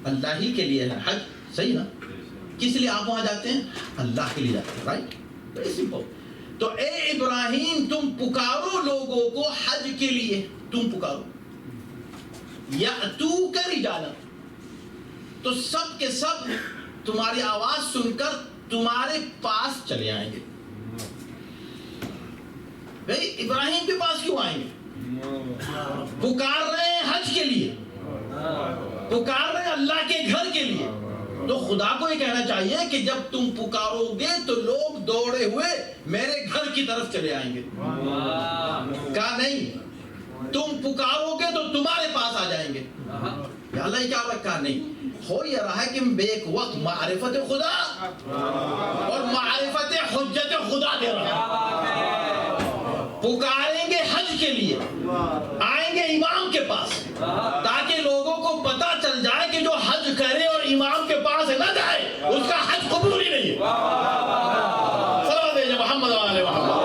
اللہ ہی کے لیے ہے حج, صحیح نا؟ کس لیے آپ وہاں جاتے ہیں؟ اللہ کے لیے جاتے ہیں, رائٹ؟ Very simple. تو اے ابراہیم تم پکارو لوگوں کو حج کے لیے, تم پکارو. یأتوک رجالا, تو سب کے سب تمہاری آواز سن کر تمہارے پاس چلے آئیں گے. بھائی ابراہیم کے پاس کیوں آئیں گے؟ پکار رہے ہیں حج کے لیے، پکار رہے ہیں اللہ کے گھر کے لیے، تو خدا کو یہ کہنا چاہیے کہ جب تم پکارو گے تو لوگ دوڑے ہوئے میرے گھر کی طرف چلے آئیں گے. کہا نہیں، تم پکارو گے تو تمہارے پاس آ جائیں گے. یا اللہ کیا رکھا؟ نہیں، ہو یہ رہا ہے کہ میں ایک وقت معرفت خدا اور معرفت حجت خدا دے رہا ہوں. پکاریں گے حج کے لیے، آئیں گے امام کے پاس، تاکہ لوگوں کو پتا چل جائے کہ جو حج کرے اور امام کے پاس نہ جائے اس کا حج قبول ہی نہیں ہے. صلوات علی محمد و آل محمد.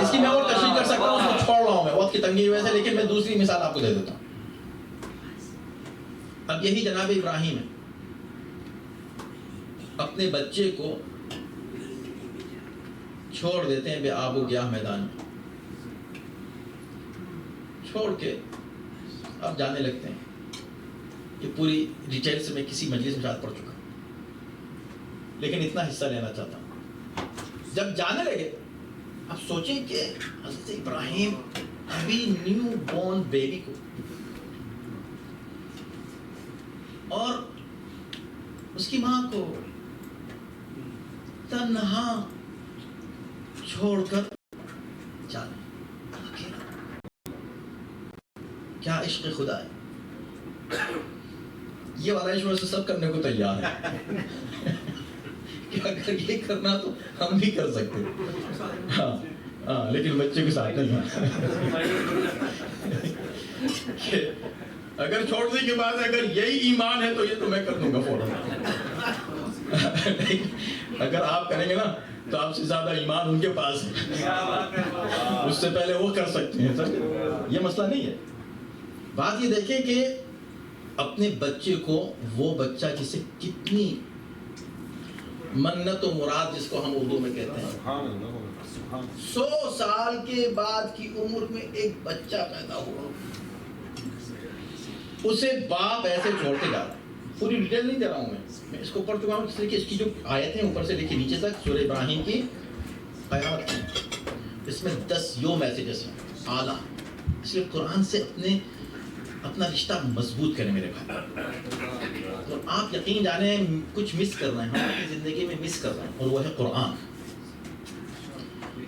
اس کی میں اور تشریح کر سکتا ہوں، اس کو چھوڑ رہا ہوں میں وقت کی تنگی کی وجہ سے، لیکن میں دوسری مثال آپ کو دے دیتا ہوں. اب یہی جناب ابراہیم ہے، اپنے بچے کو چھوڑ دیتے ہیں بے آب و گیاہ میدان میں، چھوڑ کے اب جانے لگتے ہیں. یہ پوری ڈیٹیل سے میں کسی مجلس میں شاید پڑھ چکا، لیکن اتنا حصہ لینا چاہتا ہوں. جب جانے لگے، اب سوچیں کہ حضرت ابراہیم ابھی نیو بورن بیبی کو اور اس کی ماں کو تنہا چھوڑ کر جانا، کیا عشق خدا ہے. یہ والا عشق ویسے سب کرنے کو تیار ہے کہ اگر یہ کرنا تو ہم بھی کر سکتے ہیں. ہاں لیکن بچے کے ساتھ نہیں. اگر چھوڑنے کے بعد اگر یہی ایمان ہے تو یہ تو میں کر دوں گا فوراً. اگر آپ کریں گے نا تو آپ سے زیادہ ایمان ان کے پاس ہے، اس سے پہلے وہ کر سکتے ہیں. سر یہ مسئلہ نہیں ہے. بات یہ دیکھیں کہ اپنے بچے کو، وہ بچہ جسے کتنی منت و مراد جس کو ہم اردو میں کہتے ہیں، 100 سال کے بعد کی عمر میں ایک بچہ پیدا ہوا، اسے باپ ایسے چھوڑ کے جا رہا ہے. پوری ڈیٹیل نہیں دے رہا ہوں میں اس کو پڑھ چکا ہوں، اس لیے کہ اس کی جو آیتیں اوپر سے لے کے نیچے تک سورہ ابراہیم کی قیامت کی، اس میں 10 میسیجز ہیں اعلیٰ. اس لیے قرآن سے اپنا رشتہ مضبوط کریں میرے بھائی. تو آپ یقین جانے کچھ مس کر رہے ہیں، ہم اپنی زندگی میں مس کر رہے ہیں، اور وہ ہے قرآن.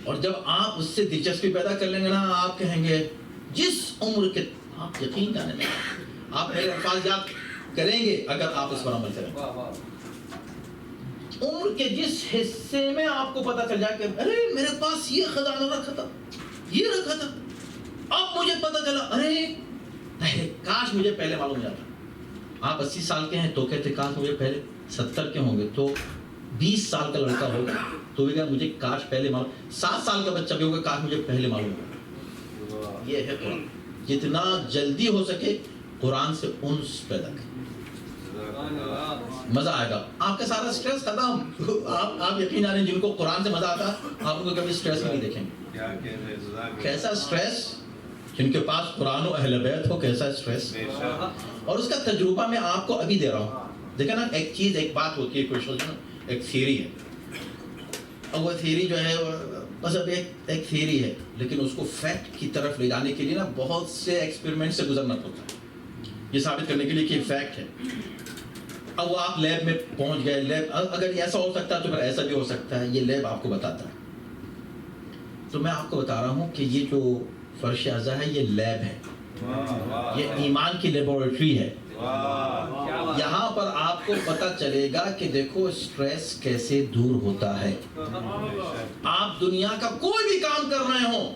اور جب آپ اس سے دلچسپی پیدا کر لیں گے نا، آپ کہیں گے جس عمر کے، آپ یقین جانے میں آپ میرے الفاظ یاد کریں گے اگر آپ اس پر عمل کریں. عمر کے جس حصے میں آپ کو پتا چل جائے کہ ارے میرے پاس یہ خزانہ رکھا تھا، یہ رکھا تھا، اب مجھے پتا چلا، ارے کاش مجھے پہلے معلوم جاتا. آپ 80 سال کے ہیں تو کہتے کاش مجھے پہلے، 70 کے ہوں گے تو 20 سال کا لڑکا ہوگا تو بھی مجھے کاش پہلے معلوم، 7 سال کا بچہ بھی ہوگا کاش مجھے پہلے معلوم ہوگا. یہ ہے قرآن. جتنا جلدی ہو سکے قرآن سے انس پیدا کریں، مزہ آئے گا. آپ کا سارا سٹریس ختم. آپ یقین جانیں جن کو قرآن سے مزہ آتا ہے آپ ان کو کبھی سٹریس نہیں دیکھیں گے. کیسا سٹریس جن کے پاس قرآن و اہل بیت ہو، کیسا سٹریس. اور اس کا تجربہ میں آپ کو ابھی دے رہا ہوں. دیکھیں نا، ایک چیز، ایک بات ہوتی ہے، کوئی ایک تھیوری ہے، اور وہ تھیوری جو ہے بس اب ایک تھیوری ہے، لیکن اس کو فیکٹ کی طرف لے جانے کے لیے نا بہت سے ایکسپیریمنٹ سے گزرنا پڑتا ہے یہ ثابت کرنے کے لیے کہ فیکٹ ہے. اب وہ آپ لیب میں پہنچ گئے، لیب اگر ایسا ہو سکتا ہے تو پھر ایسا بھی ہو سکتا ہے، یہ لیب آپ کو بتاتا ہے. تو میں آپ کو بتا رہا ہوں کہ یہ جو فرش اعضا ہے یہ لیب ہے، یہ ایمان کی لیبورٹری ہے. یہاں پر آپ کو پتا چلے گا کہ دیکھو سٹریس کیسے دور ہوتا ہے. آپ دنیا کا کوئی بھی کام کر رہے ہوں،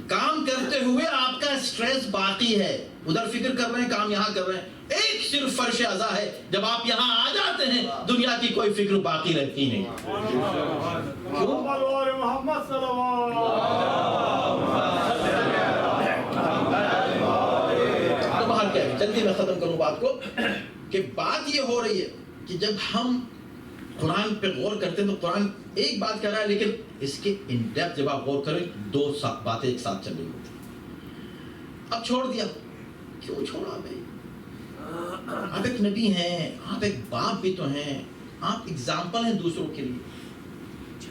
کام کرتے ہوئے آپ کا سٹریس باقی ہے، ادھر فکر کر رہے ہیں، کام یہاں کر رہے ہیں. ایک صرف فرش اعضا ہے، جب آپ یہاں آ جاتے ہیں دنیا کی کوئی فکر باقی رہتی نہیں. جلدی میں ختم کروں بات کو، کہ بات یہ ہو رہی ہے کہ جب ہم قرآن پہ غور کرتے ہیں تو قرآن ایک بات کہہ رہا ہے، لیکن اس کے ان ڈیپتھ جب آپ غور کریں 2 باتیں ایک ساتھ چل رہی ہوتی. اب چھوڑ دیا، کیوں چھوڑا بھائی؟ آپ ایک نبی ہیں، آپ ایک باپ بھی تو ہیں، آپ اگزامپل ہیں دوسروں کے لیے.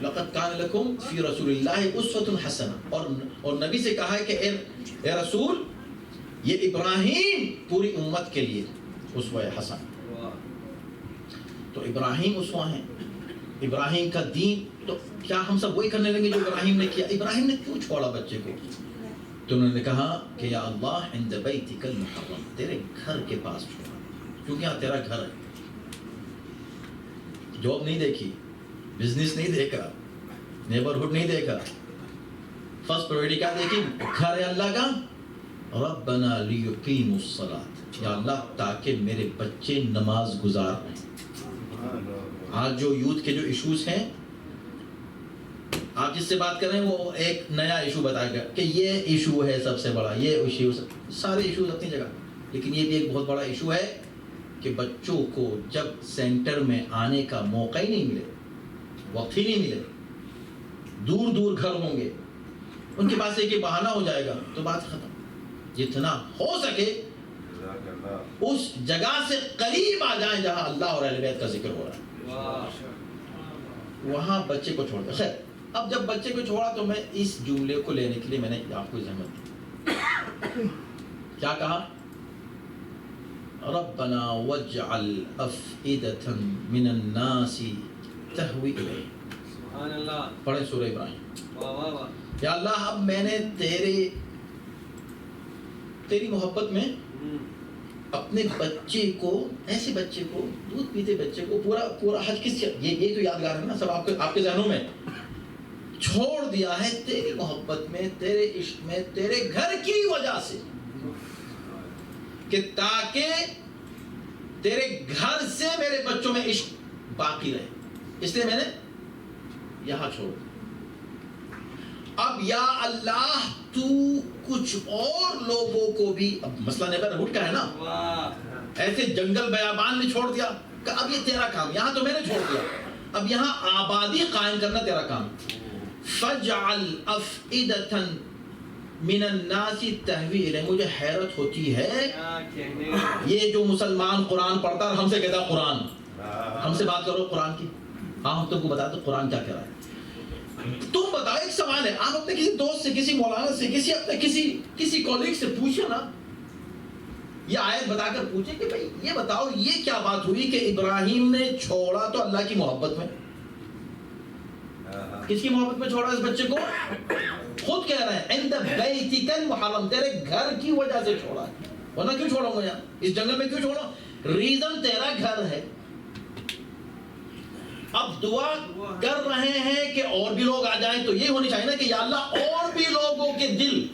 لقد کان لکم فی رسول اللہ اسوۃ حسنہ، اور نبی سے کہا ہے کہ اے رسول یہ ابراہیم پوری امت کے لیے اسوہ حسن. تو ابراہیم اسوہ ہیں، ابراہیم کا دین. تو کیا ہم سب وہی کرنے لگیں جو ابراہیم نے کیا؟ ابراہیم نے کیوں چھوڑا بچے کو؟ تو انہوں نے کہا کہ یا اللہ عند بیتک المحرم، تیرے گھر کے پاس چھوڑا، کیونکہ یہاں تیرا گھر ہے. جاب نہیں دیکھی، بزنس نہیں دیکھا، نیبرہڈ نہیں دیکھا، فرسٹ پرائیورٹی کیا دیکھی؟ گھر ہے اللہ کا. ربنا لیقیموا الصلاۃ، یا اللہ تاکہ میرے بچے نماز گزار رہیں. آج جو یوتھ کے جو ایشوز ہیں، آپ جس سے بات کر رہے ہیں وہ ایک نیا ایشو بتائے گا کہ یہ ایشو ہے سب سے بڑا، یہ ایشو، سارے ایشوز اپنی جگہ، لیکن یہ بھی ایک بہت بڑا ایشو ہے کہ بچوں کو جب سینٹر میں آنے کا موقع ہی نہیں ملے، وقت ہی نہیں ملے، دور دور گھر ہوں گے، ان کے پاس ایک بہانہ ہو جائے گا تو بات ختم. جتنا ہو سکے اس جگہ سے قریب آ جائیں جہاں اللہ اور اہل بیت کا ذکر ہو رہا ہے، وہاں بچے کو چھوڑ دیں. خیر، اب جب بچے کو چھوڑا تو میں اس جملے کو لینے کے لیے میں نے آپ کو زحمت دی. کیا کہا؟ ربنا واجعل افئدۃ من الناس تہوی الیہ. سبحان اللہ. پڑھیں سورہ ابراہیم. واہ واہ واہ. یا اللہ اب میں نے تیری محبت میں اپنے بچے کو، ایسے بچے کو، دودھ پیتے بچے کو، پورا حج کس یہ تو یادگار ہے نا سب آپ کے ذہنوں میں، چھوڑ دیا ہے تیری محبت میں، تیرے عشق میں، تیرے گھر کی وجہ سے، کہ تاکہ تیرے گھر سے میرے بچوں میں عشق باقی رہے، اس لیے میں نے یہاں چھوڑ دیا. اب یا اللہ تو کچھ اور لوگوں کو بھی، اب مسئلہ نیبرہڈ کا ہے نا، ایسے جنگل بیابان میں چھوڑ دیا کہ اب یہ تیرا کام، یہاں تو میں نے چھوڑ دیا، اب یہاں آبادی قائم کرنا تیرا کام. فَجْعَلْ أَفْئِدَةً مِنَ النَّاسِ تَهْوِي إِلَيْهِمْ. مجھے حیرت ہوتی ہے یہ جو مسلمان قرآن پڑھتا ہے ہم سے کہتا ہے قرآن، ہم سے بات کرو قرآن کی. ہاں ہم تم کو بتا دو قرآن کیا کہہ رہا ہے. تم بتاؤ، ایک سوال ہے، آپ اپنے کسی دوست سے، کسی مولانا سے، کسی کالج سے پوچھو نا، یہ آیت بتا کر پوچھے کہ بھائی یہ بتاؤ یہ کیا بات ہوئی کہ ابراہیم نے چھوڑا تو اللہ کی محبت میں. کس کی محبت میں چھوڑا اس بچے کو؟ خود کہہ رہے ہیں عند بیتک المحرم، تیرے گھر کی وجہ سے چھوڑا ہے، ورنہ کیوں چھوڑا ہوں یہاں اس جنگل میں، کیوں چھوڑا؟ ریزن تیرا گھر ہے. اب دعا کر رہے ہیں کہ اور بھی لوگ آ جائیں، تو یہ ہونی چاہیے نا کہ یا اللہ اور بھی لوگوں کے دل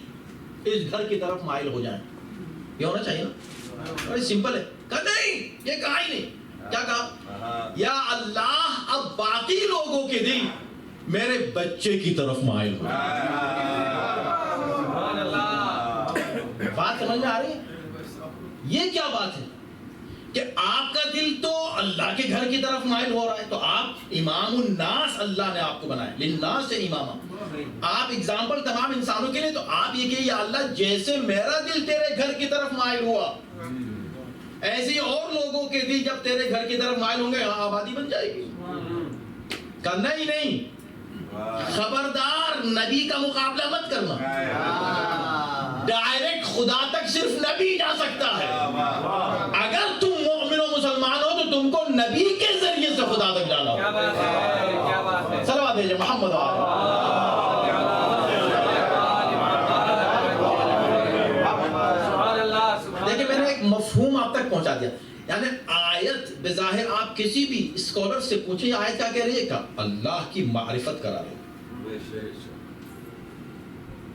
اس گھر کی طرف مائل ہو جائیں، یہ ہونا چاہیے نا. بڑی سمپل ہے. کہا نہیں، یہ کہا ہی نہیں. کیا کہا؟ یا اللہ اب باقی لوگوں کے دل میرے بچے کی طرف مائل ہو. بات سمجھ میں آ رہی ہے؟ یہ کیا بات ہے کہ آپ کا دل تو اللہ کے گھر کی طرف مائل ہو رہا ہے. تو آپ امام الناس، اللہ نے آپ کو بنایا للناس اماما، آپ اگزامپل تمام انسانوں کے لیے. تو آپ یہ کہ یا اللہ جیسے میرا دل تیرے گھر کی طرف مائل ہوا، ایسے اور لوگوں کے دل جب تیرے گھر کی طرف مائل ہوں گے، یہاں آبادی بن جائے گی. کرنا ہی نہیں، خبردار نبی کا مقابلہ مت کرنا. ڈائریکٹ خدا تک صرف نبی جا سکتا ہے. اگر تم مومن و مسلمان ہو تو تم کو نبی کے ذریعے سے خدا تک جانا ہو. صلوات بھیجے محمد. دیکھیں میں نے ایک مفہوم آپ تک پہنچا دیا. یعنی آیت بظاہر آپ کسی بھی اسکالر سے پوچھیں آیت کیا کہہ رہی ہے؟ کہ اللہ کی معرفت کرا رہے ہیں.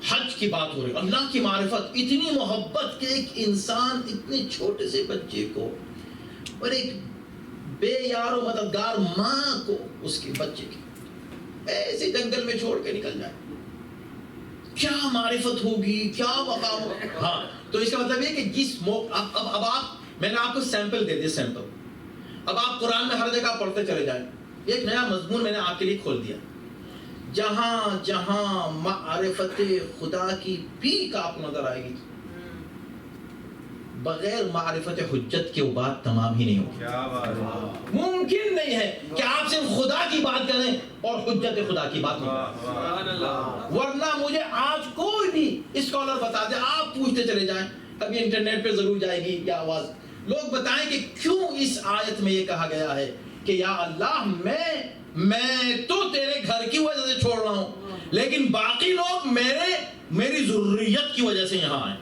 حج کی بات ہو رہی ہے، اللہ کی معرفت. اتنی محبت کہ ایک انسان اتنے چھوٹے سے بچے کو اور ایک بے یار و مددگار ماں کو اس کے بچے کی ایسے جنگل میں چھوڑ کے نکل جائے، کیا معرفت ہوگی، کیا مقام ہوگا. ہاں تو اس کا مطلب یہ کہ جس اب آپ، میں نے آپ کو سیمپل دے دیا، سیمپل. اب آپ قرآن میں ہر جگہ پڑھتے چلے جائیں. ایک نیا مضمون میں نے آپ کے لیے کھول دیا. جہاں جہاں معرفت خدا کی پیک آپ کو نظر آئے گی، بغیر معرفت حجت کے وہ بات تمام ہی نہیں ہوگی. کیا بات ہے. ممکن نہیں ہے کہ آپ صرف خدا کی بات کریں اور حجت خدا کی بات نہیں. سبحان اللہ. ورنہ مجھے آج کوئی بھی اسکالر بتا دے, آپ پوچھتے چلے جائیں, ابھی انٹرنیٹ پہ ضرور جائے گی یہ آواز, لوگ بتائیں کہ کیوں اس آیت میں یہ کہا گیا ہے کہ یا اللہ میں تو تیرے گھر کی وجہ سے چھوڑ رہا ہوں, لیکن باقی لوگ میری ضروریت کی وجہ سے یہاں آئے.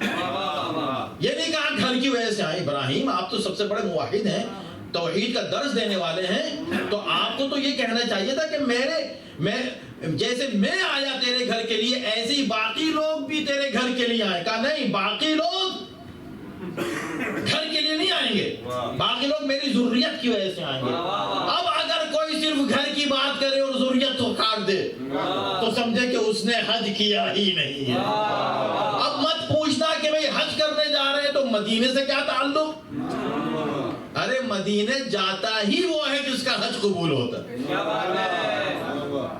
یہ نہیں کہا گھر کی وجہ سے آئے. ابراہیم آپ تو سب سے بڑے موحد ہیں, توحید کا درس دینے والے ہیں, تو آپ کو تو یہ کہنا چاہیے تھا کہ جیسے میں آیا تیرے گھر کے لیے ایسے ہی باقی لوگ بھی تیرے گھر کے لیے آئے. کہا نہیں, باقی لوگ گھر کے لیے نہیں آئیں گے, باقی لوگ میری ضروریت کی وجہ سے آئیں گے. اب اگر کوئی صرف گھر کی بات کرے اور ضروریت کو کاٹ دے تو سمجھے کہ اس نے حج کیا ہی نہیں ہے. اب مت پوچھنا کہ بھئی حج کرنے جا رہے ہیں تو مدینے سے کیا تعلق. ارے مدینے جاتا ہی وہ ہے جس کا حج قبول ہوتا ہے.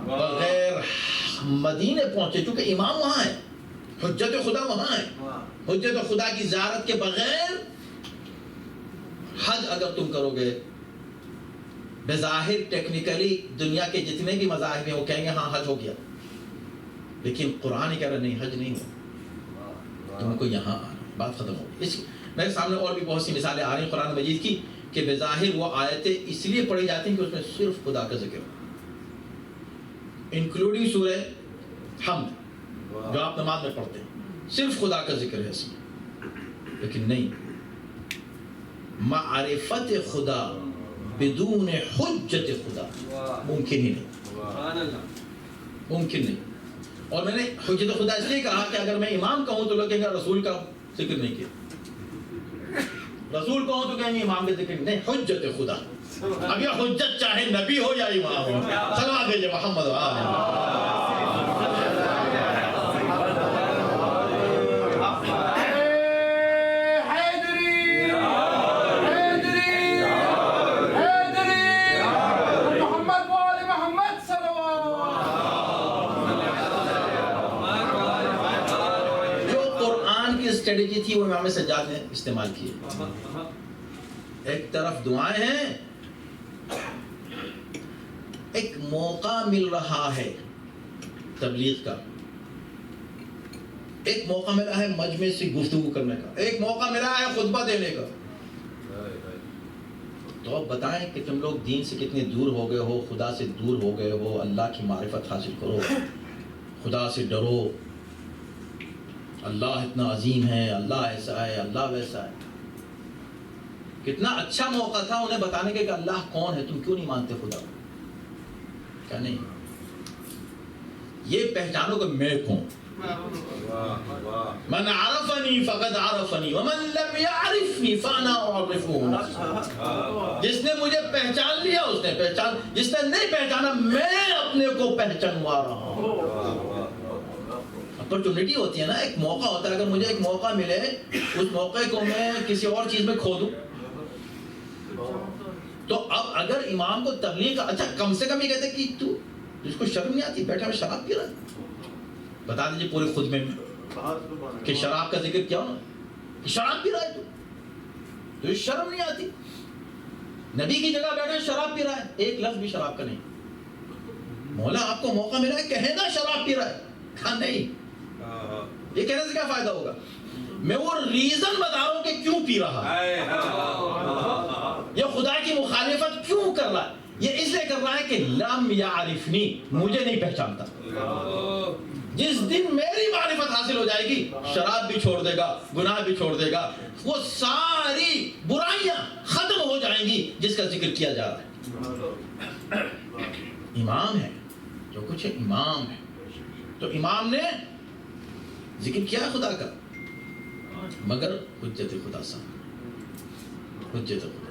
بغیر مدینے پہنچے, چونکہ امام وہاں ہے, حجت خدا وہاں ہے, حجت خدا کی زیارت کے بغیر حج اگر تم کرو گے, بظاہر ٹیکنیکلی دنیا کے جتنے بھی مذاہب ہیں وہ کہیں گے ہاں حج ہو گیا, لیکن قرآن کہہ رہا نہیں, حج نہیں ہوا, تم کو یہاں آنا, بات ختم ہو گئی. میرے سامنے اور بھی بہت سی مثالیں آ رہی ہیں قرآن مجید کی کہ بظاہر وہ آیتیں اس لیے پڑھی جاتی ہیں کہ اس میں صرف خدا کا ذکر ہو, انکلوڈنگ سورہ حمد جو آپ نماز میں پڑھتے ہیں, صرف خدا کا ذکر ہے اس میں. لیکن نہیں, معرفت خدا بدون حجت خدا ممکن ہی نہیں, سبحان اللہ. ممکن نہیں. اور میں نے حجت خدا اس لیے کہا کہ اگر میں امام کہوں تو لوگ کہیں گے رسول کا ذکر نہیں کیا, رسول کہوں تو کہیں گے امام کا ذکر نہیں. حجت خدا, اب یہ حجت چاہے نبی ہو یا امام ہو, صلوات بھیجے محمد و آل اسٹریٹجی تھی وہ امام سجاد نے استعمال کی. ایک طرف دعائیں ہیں, ایک موقع مل رہا ہے تبلیغ کا, ایک موقع ملا ہے مجمع سے گفتگو کرنے کا, ایک موقع ملا ہے خطبہ دینے کا. تو اب بتائیں کہ تم لوگ دین سے کتنے دور ہو گئے ہو, خدا سے دور ہو گئے ہو. اللہ کی معرفت حاصل کرو, خدا سے ڈرو. اللہ اتنا عظیم ہے, اللہ ایسا ہے, اللہ ویسا ہے. کتنا اچھا موقع تھا انہیں بتانے کے کہ اللہ کون ہے, تم کیوں نہیں مانتے خدا کو. کیا نہیں, یہ پہچانو کہ میں کون. من عرفنی فقد عرفنی ومن لم یعرفنی فانا اعرفہ. جس نے مجھے پہچان لیا اس نے پہچان, جس نے نہیں پہچانا میں اپنے کو پہچانوا رہا ہوں. اپرچونٹی ہوتی ہے نا, ایک موقع ہوتا ہے. اگر مجھے ایک موقع ملے, اس موقع کو میں کسی اور چیز میں کھو دوں تو اب اگر امام کو تبلیغ کا, اچھا کم سے کم یہ کہتے کہ تو جس کو شرم نہیں آتی بیٹھا میں شراب پی رہا ہے, بتا دیجیے پورے خطبے میں کہ شراب کا ذکر کیا ہونا, کہ شراب پی رہا ہے تو شرم نہیں آتی. نبی کی جگہ بیٹھا شراب پی رہا ہے, ایک لفظ بھی شراب کا نہیں. مولا آپ کو موقع ملا ہے کہے گا شراب پی رہا ہے, کہا نہیں. یہ کہنے سے کیا فائدہ ہوگا, میں وہ ریزن بتا رہا ہوں کہ کیوں پی رہا ہے, یہ خدا کی مخالفت کیوں کر رہا ہے. یہ اس لیے کر رہا ہے کہ لم یعرفنی, مجھے نہیں پہچانتا. جس دن میری معرفت حاصل ہو جائے گی شراب بھی چھوڑ دے گا, گناہ بھی چھوڑ دے گا, وہ ساری برائیاں ختم ہو جائیں گی جس کا ذکر کیا جا رہا ہے. امام ہے جو کچھ ہے, امام ہے. تو امام نے ذکر کیا خدا کا, مگر حجت خدا صاحب, حجت خدا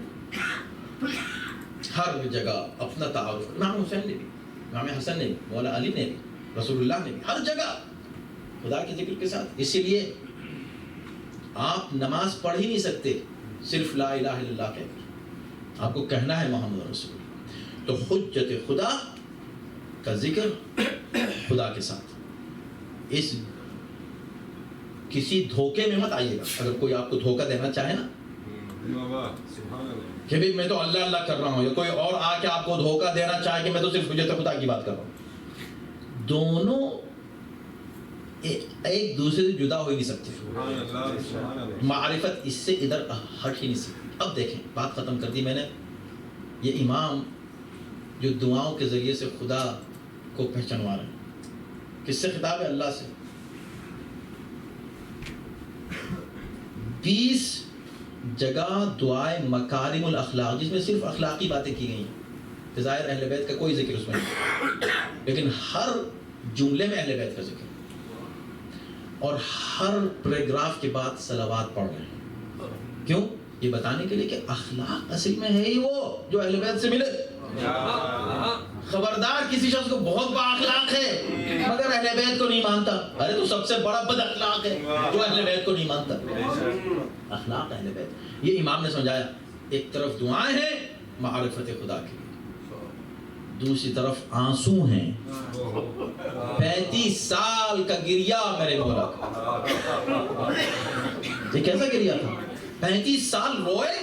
ہر جگہ اپنا تعارف. امام حسین نے بھی, امام حسن نے بھی, مولا علی نے بھی, رسول اللہ نے بھی, ہر جگہ خدا کے ذکر کے ساتھ. اسی لیے آپ نماز پڑھ ہی نہیں سکتے صرف لا الہ الا اللہ کہہ کر, آپ کو کہنا ہے محمد رسول اللہ. تو حجت خدا کا ذکر خدا کے ساتھ, اس کسی دھوکے میں مت آئیے گا. اگر کوئی آپ کو دھوکہ دینا چاہے نا کہ بھئی میں تو اللہ اللہ کر رہا ہوں, یا کوئی اور آ کے آپ کو دھوکہ دینا چاہے کہ میں تو صرف حجت خدا کی بات کر رہا ہوں, دونوں ایک دوسرے سے جدا ہو ہی نہیں سکتے. معرفت اس سے ادھر ہٹ ہی نہیں سکتی. اب دیکھیں, بات ختم کر دی میں نے. یہ امام جو دعاؤں کے ذریعے سے خدا کو پہچانوا رہے ہیں, کس سے خطاب ہے؟ اللہ سے. 20 جگہ دعائے مکارم الاخلاق, جس میں صرف اخلاقی باتیں کی گئی ہیں. ظاہر اہل بیت کا کوئی ذکر اس میں نہیں, لیکن ہر جملے میں اہل بیت کا ذکر, اور ہر پیراگراف کے بعد صلوات پڑھ رہے ہیں. کیوں؟ یہ بتانے کے لیے کہ اخلاق اصل میں ہے ہی وہ جو اہل بیت سے ملے. خبردار کسی شخص کو بہت با اخلاق ہے مگر اہل بیت کو نہیں مانتا, ارے تو سب سے بڑا بد اخلاق ہے جو اہل بیت کو نہیں مانتا. اخلاق اہل بیت, یہ امام نے سمجھایا. ایک طرف دعائیں ہیں معرفت خدا کی, دوسری طرف آنسو ہیں. 35 سال کا گریا میرے مولا کا. یہ کیسا گریا تھا؟ 35 سال روئے.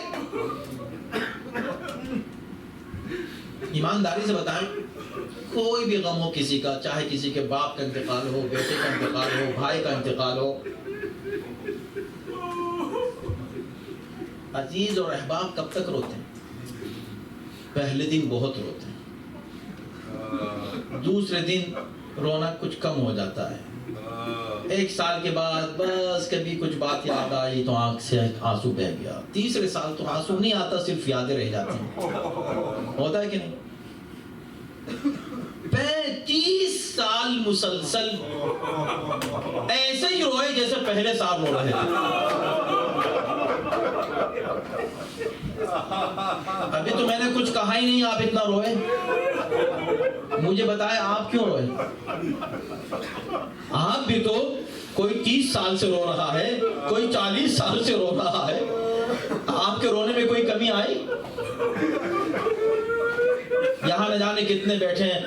ایمانداری سے بتائیں, کوئی بھی غم ہو کسی کا, چاہے کسی کے باپ کا انتقال ہو, بیٹے کا انتقال ہو, بھائی کا انتقال ہو, عزیز اور احباب کب تک روتے ہیں؟ پہلے دن بہت روتے ہیں, دوسرے دن رونا کچھ کم ہو جاتا ہے, 1 سال کے بعد بس کبھی کچھ بات یاد آئی تو آنکھ سے آنسو بہہ گیا, تیسرے سال تو آنسو نہیں آتا, صرف یادیں رہ جاتی ہیں. ہوتا ہے کہ نہیں؟ 35 سال مسلسل ایسے ہی روئے جیسے پہلے سال رو رہے تھے. ابھی تو میں نے کچھ کہا ہی نہیں, آپ اتنا روئے. مجھے بتائیں آپ کیوں روئے؟ آپ بھی تو کوئی 30 سال سے رو رہا ہے, کوئی 40 سال سے رو رہا ہے, آپ کے رونے میں کوئی کمی آئی؟ یہاں نہ جانے کتنے بیٹھے ہیں.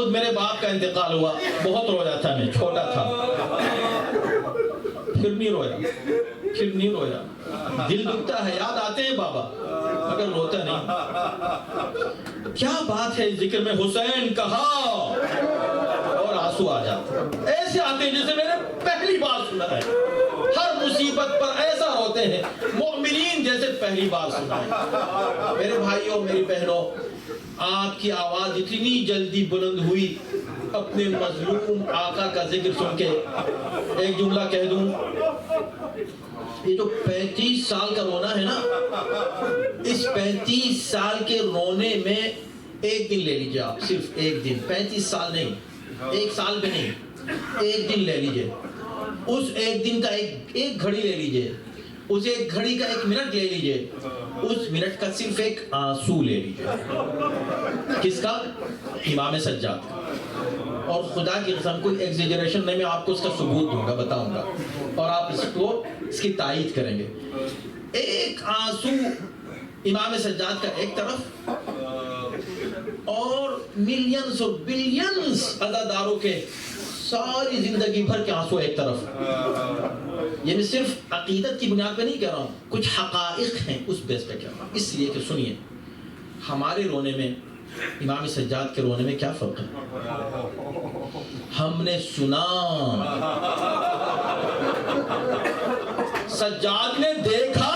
میرے باپ کا انتقال ہوا, بہت رویا تھا, میں چھوٹا تھا, پھر نہیں رویا. دل دکھتا ہے, یاد آتے ہیں بابا مگر روتا نہیں. کیا بات ہے, ذکر میں حسین کہا اور آنسو آ جاتے, ایسے آتے ہیں جیسے میں نے پہلی بار سنا ہے. ہر مصیبت پر ایسا روتے ہیں مومنین جیسے پہلی بار سنا ہے. میرے بھائیوں, میری بہنوں, آپ کی آواز اتنی جلدی بلند ہوئی اپنے مظلوم آقا کا ذکر سن کے. ایک جملہ کہہ دوں, یہ جو 35 سال کا رونا ہے نا, اس 35 سال کے رونے میں ایک دن لے لیجئے آپ, صرف ایک دن. 35 سال نہیں, 1 سال بھی نہیں, ایک دن لے لیجئے. اس ایک دن کا ایک گھڑی لے لیجئے, اس ایک گھڑی کا 1 منٹ لے لیجئے, اس منٹ کا صرف ایک آنسو لے لیجئے. کس کا؟ امام سجاد کا. اور خدا کی قسم کوئی ایگزیجریشن نہیں, میں آپ کو اس کا ثبوت دوں گا, بتاؤں گا, اور آپ اس کی تائید کریں گے. ایک آنسو امام سجاد کا ایک طرف, اور ملینز اور بلینز عزاداروں کے ساری زندگی بھر کے آنسو ایک طرف. یہ میں صرف عقیدت کی بنیاد پہ نہیں کہہ رہا ہوں, کچھ حقائق ہیں اس بیس پہ کہہ رہا ہوں. اس لیے کہ سنیے, ہمارے رونے میں امام سجاد کے رونے میں کیا فرق ہے. ہم نے سنا, سجاد نے دیکھا.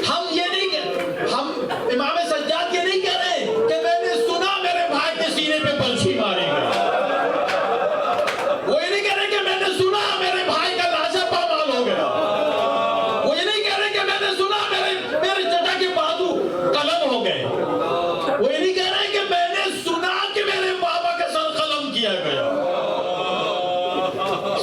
ہم یہ نہیں کہہ, ہم امام سجاد یہ نہیں کہہ رہے کہ میں نے سنا میرے بھائی کے سینے پہ بلچھی ماری گئی. وہ یہ نہیں کہہ رہے کہ میں نے سنا میرے بھائی کا لاشا پامال ہو گیا. وہ یہ نہیں کہہ رہے کہ میں نے سنا میرے چچا کے بازو قلم ہو گئے. وہ یہ نہیں کہہ رہے کہ میں نے سنا کہ میرے بابا کا سر قلم کیا گیا.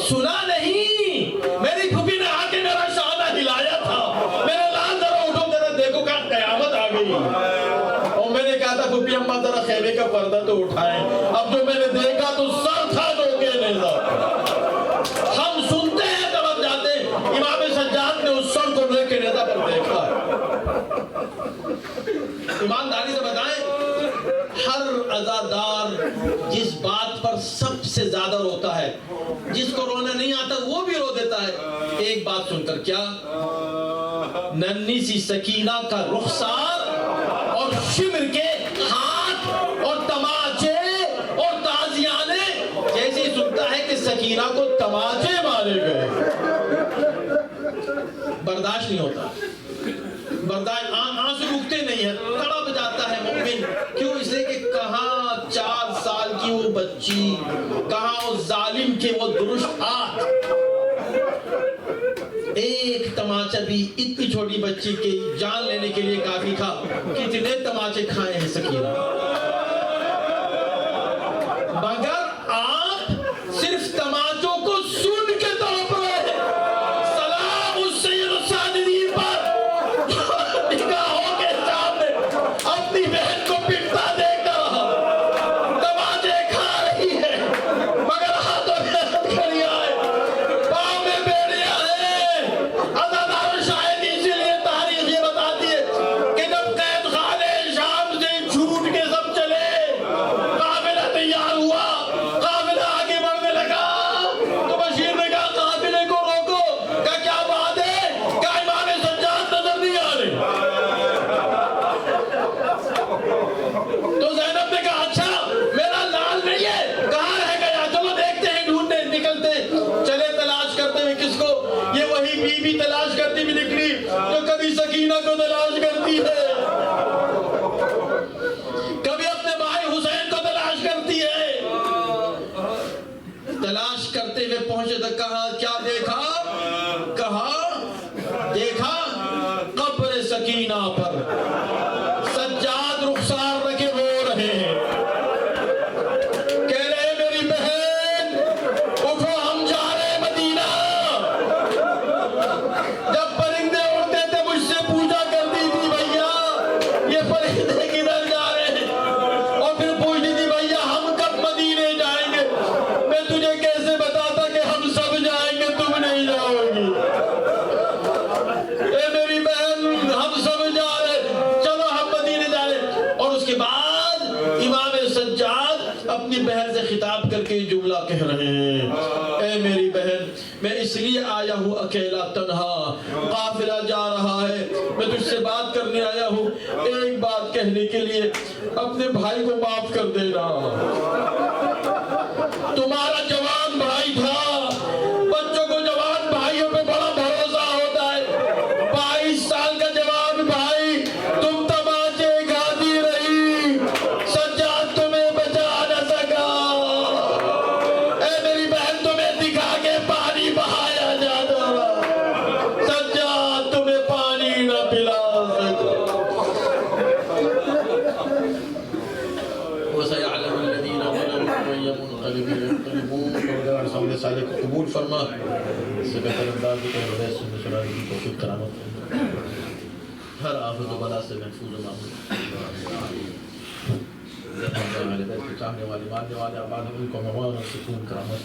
سنا نہیں, میری پھوپھی نے آ کے میرا شانہ ہلایا تھا, میرا لال ذرا اٹھو ذرا دیکھو کہ قیامت آ گئی. اور میں نے کہا تھا پھوپھی اماں ذرا خیمے کا پردہ تو اٹھائیں. اب جو میں نے دیکھا تو سر تھا جو کہ نیزہ. ہم سنتے ہیں طرف جاتے ہیں, امام سجاد نے اس سر کو لے کے نیزہ پر دیکھا. ایمانداری سے بتائیں, ہر عزادار جس بات پر سب سے زیادہ روتا ہے، جس کو رونا نہیں آتا وہ بھی رو دیتا ہے، ایک بات سن کر کیا؟ ننھی سی سکینہ کا رخسار اور شمر کے ہاتھ اور تماچے اور تازیانے، جیسے ہی سنتا ہے کہ سکینہ کو تماچے مارے گئے، برداشت نہیں ہوتا، برداشت آنسو رکتے نہیں ہیں، تڑپ جاتا ہے مومن۔ کیوں؟ اس لیے کہ کہاں 4 سال کی وہ بچی، کہاں اس ظالم کے وہ درشت ہاتھ، ایک تماچا بھی اتنی چھوٹی بچی کی جان لینے کے لیے کافی تھا۔ کتنے تماچے کھائے ہیں سکینہ، مگر آپ صرف تماچوں کو سن کے تڑپ رہے ہیں۔ سلام اس سید الساجدین پر نگاہوں کے سامنے اپنی بہن کو پٹتا دیکھ رہا، تماچے کھا رہی ہے مگر ہاتھوں میں ہتھکڑیاں ہیں، پاؤں میں بیڑیاں ہیں۔ عزادار شاہد اسی لیے تاریخ یہ بتاتی ہے کہ جب قید خانے شام سے چھوٹ کے سب چلے، قافلہ تیار ہوا، قافلہ آگے بڑھنے لگا، تو بشیر نے کہا قافلے کو روکو، کہا کیا بات ہے؟ کہا امام سجاد نظر نہیں آ رہے۔ تو زینب نے کہا اچھا میرا لال نہیں ہے، کہاں رہ گیا؟ چلو دیکھتے ہیں، ڈھونڈتے نکلتے چلے تلاش کرتے ہوئے کس کو؟ یہ وہی بی بی تلاش کرتی بھی نکلی جو کبھی سکینہ کو تلاش کرتی ہے، کبھی اپنے بھائی حسین کو تلاش کرتی ہے۔ تلاش کرتے ہوئے پہنچے تو کہا کیا دیکھا؟ کہا دیکھا قبر سکینہ پر سجاد رخسار رکھے رو رہے ہیں، کہہ رہے میری بہن اٹھو ہم جا رہے ہیں مدینہ۔ جب پرندے اڑتے تھے مجھ سے پوچھا کرتی تھی بھیا یہ پرندے کدھر جا رہے ہیں، اور پھر پوچھتی تھی بھیا ہم کب مدینے جائیں گے؟ میں تجھے کیسے بتاتا کہ ہم سب جائیں گے تم نہیں جاؤ گی؟ اے میری بہن ہم سب جا رہے، چلو ہم مدینے جا رہے۔ اور اس کے بعد امام سجاد اپنی بہن سے خطاب کر کے یہ جملہ کہہ رہے ہیں، اے میری بہن میں اس لیے آیا ہوں اکیلا تنہا، قافلہ جا رہا ہے، میں تجھ سے بات کرنے آیا ہوں، ایک بات کہنے کے لیے اپنے بھائی کو معاف کر دینا۔ تمہارا جوان بھائی تھا، بچوں کو جوان بھائیوں پہ بڑا بھروسہ ہوتا ہے، 22 سال کا جوان بھائی تم تماچے کھاتی رہی، سجاد تمہیں بچا نہ سکا۔ اے میری بہن تمہیں دکھا کے پانی بہایا جاتا، سجاد تمہیں پانی نہ پلا سکا۔ وَسَيَعْلَمُ الَّذِينَ ظَلَمُوا أَيَّ مُنقَلِبٍ يَنقَلِبُونَ۔ سامنے سالے کو قبول فرما، سے بہتر انداز کے بغیر سننے سنانے کی توفیق کرامت، ہر آفت و بلا سے محفوظ و معمول۔ اہل بیت کے چاہنے والے ماننے والے آباد ان کو موان اور سکون کرامت۔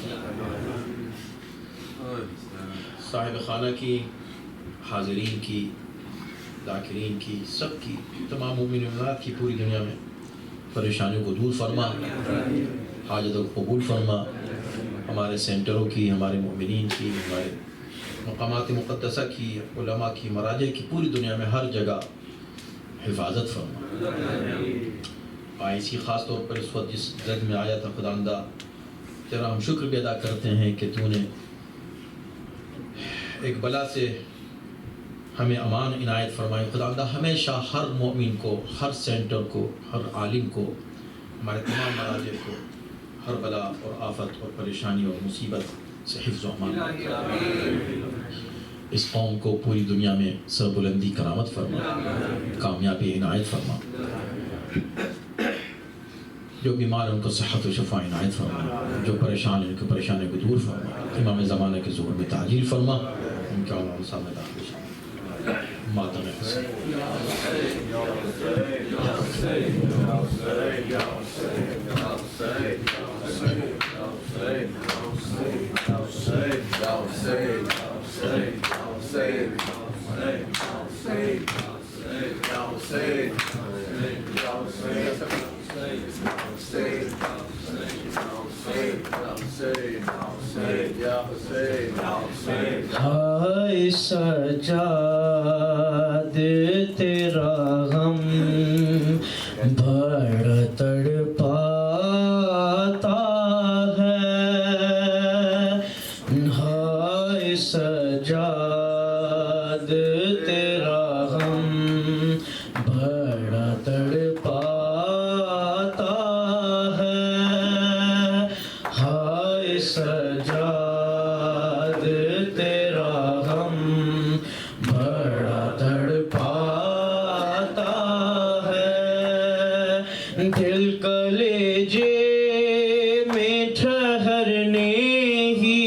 صاحب خانہ کی، حاضرین کی، ذاکرین کی، سب کی، تمام مومن مومنات کی پوری دنیا میں پریشانیوں کو دور فرما، حاجتوں کو قبول فرما، ہمارے سینٹروں کی، ہمارے مومنین کی، ہمارے مقامات مقدسہ کی، علماء کی، مراجع کی، پوری دنیا میں ہر جگہ حفاظت فرما۔ آئیسی خاص طور پر اس وقت جس جگ میں آیا تھا، خداوندہ تیرا ہم شکر بھی ادا کرتے ہیں کہ تو نے ایک بلا سے ہمیں امان عنایت فرمائی۔ خداوندہ ہمیشہ ہر مومن کو، ہر سینٹر کو، ہر عالم کو، ہمارے تمام مراجع کو ہر بلا اور آفت اور پریشانی اور مصیبت سے حفظ و امان، اس قوم کو پوری دنیا میں سربلندی کرامت فرما، کامیابی عنایت فرما، جو بیمار ہیں ان کو صحت و شفا عنایت فرما، جو پریشان ہیں ان کی پریشانی کو دور فرما، امام زمانہ کے ظہور میں تعجیل فرما، ان کے علماء سامنے داخل شامل ماتم حسین۔ ہائے سجاد تیرا غم بڑا تڑپاتا ہے ہائے سجاد تیرا غم بڑا تڑپاتا ہے ہائے سجاد تیرا غم بڑا تڑپاتا ہے دل کلیجے میں ٹھہرنے ہی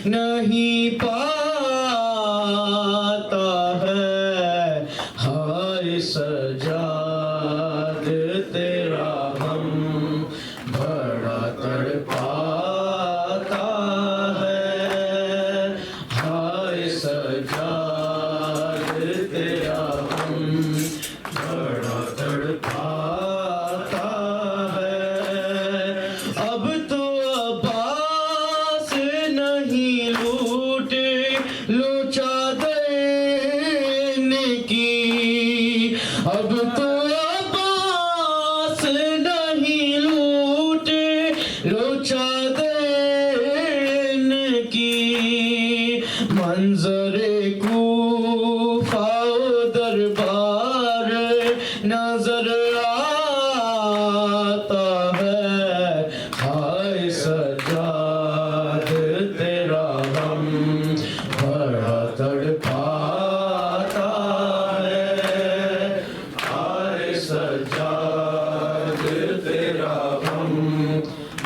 نہیں پاتا ہے ہائے سجاد تیرا غم بڑا تڑپاتا ہے ہائے سجاد تیرا غم بڑا تڑپاتا ہے اب تو عباس نہیں لوٹے لو چادر کی اب تو عباس نہیں لوٹے لو چادر کی منظر کوفہ و دربار نظر آتا ہے ہائے سجاد تیرا غم بڑا تڑپاتا ہے ہائے سجاد تیرا غم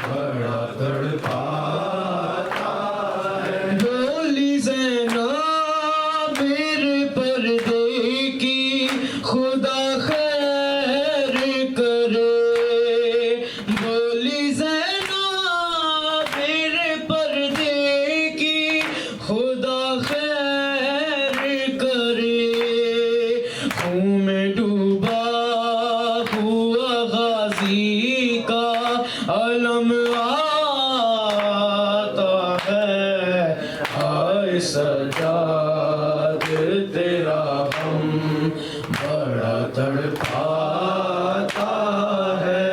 بڑا تڑپاتا ہے بولی زینب میرے پردے کی خدا خیر کرے بولی زینب میرے پردے کی خدا خیر کرے خون میں ڈوبا ہوا غازی کا علم آتا ہے ہائے سجاد تیرا غم بڑا تڑپاتا ہے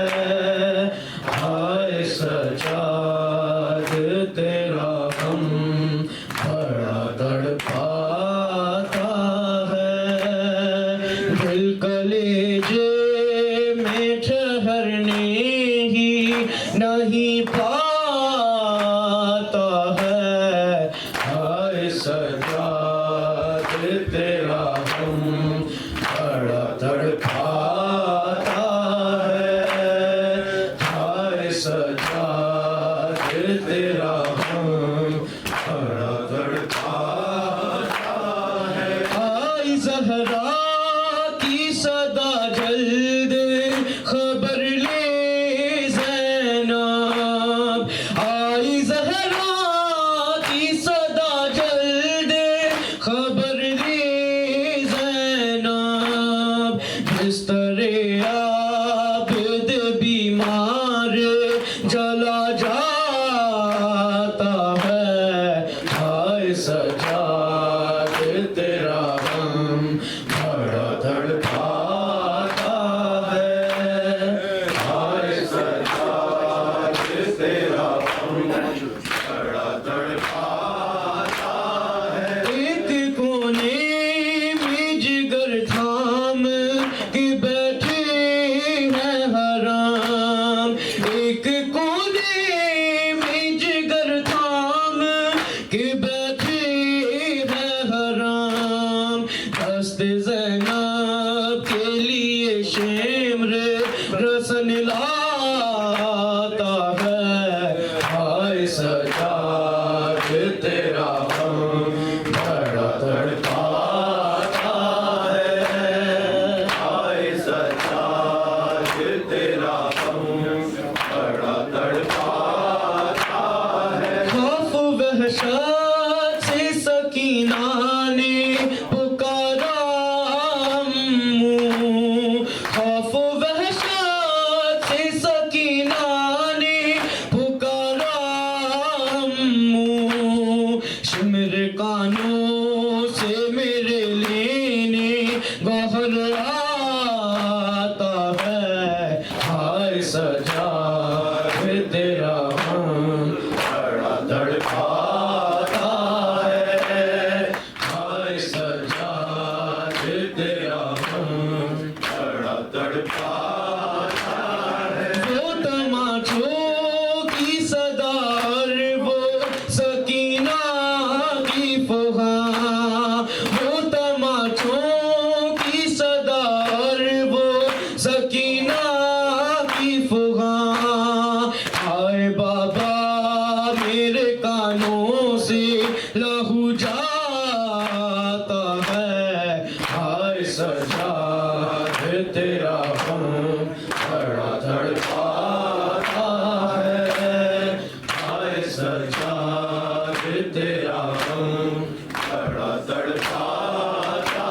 ہائے سجاد تیرا غم بڑا تڑپاتا ہے دل کلیجے میں ٹھہرنے ہی نہیں پاتا ہے ہائے سجاد تیرا غم بڑا تڑپاتا ہے ہائے سجاد تیرا غم بڑا تڑپاتا ہے آئی زہرا کی صدا جلد خبر لے زینب آئی زہرا کی صدا جلد خبر لے زینب بستر عابد بیمار جلا جاتا ہے ہائے سجاد تیرا غم بڑا تڑپاتا ہے ہائے سجاد تیرا غم بڑا تڑپاتا ہے ایک کونے میں جگر تھام کے تیرا غم بڑا تڑپاتا ہے، ہائے سجاد تیرا غم بڑا تڑپاتا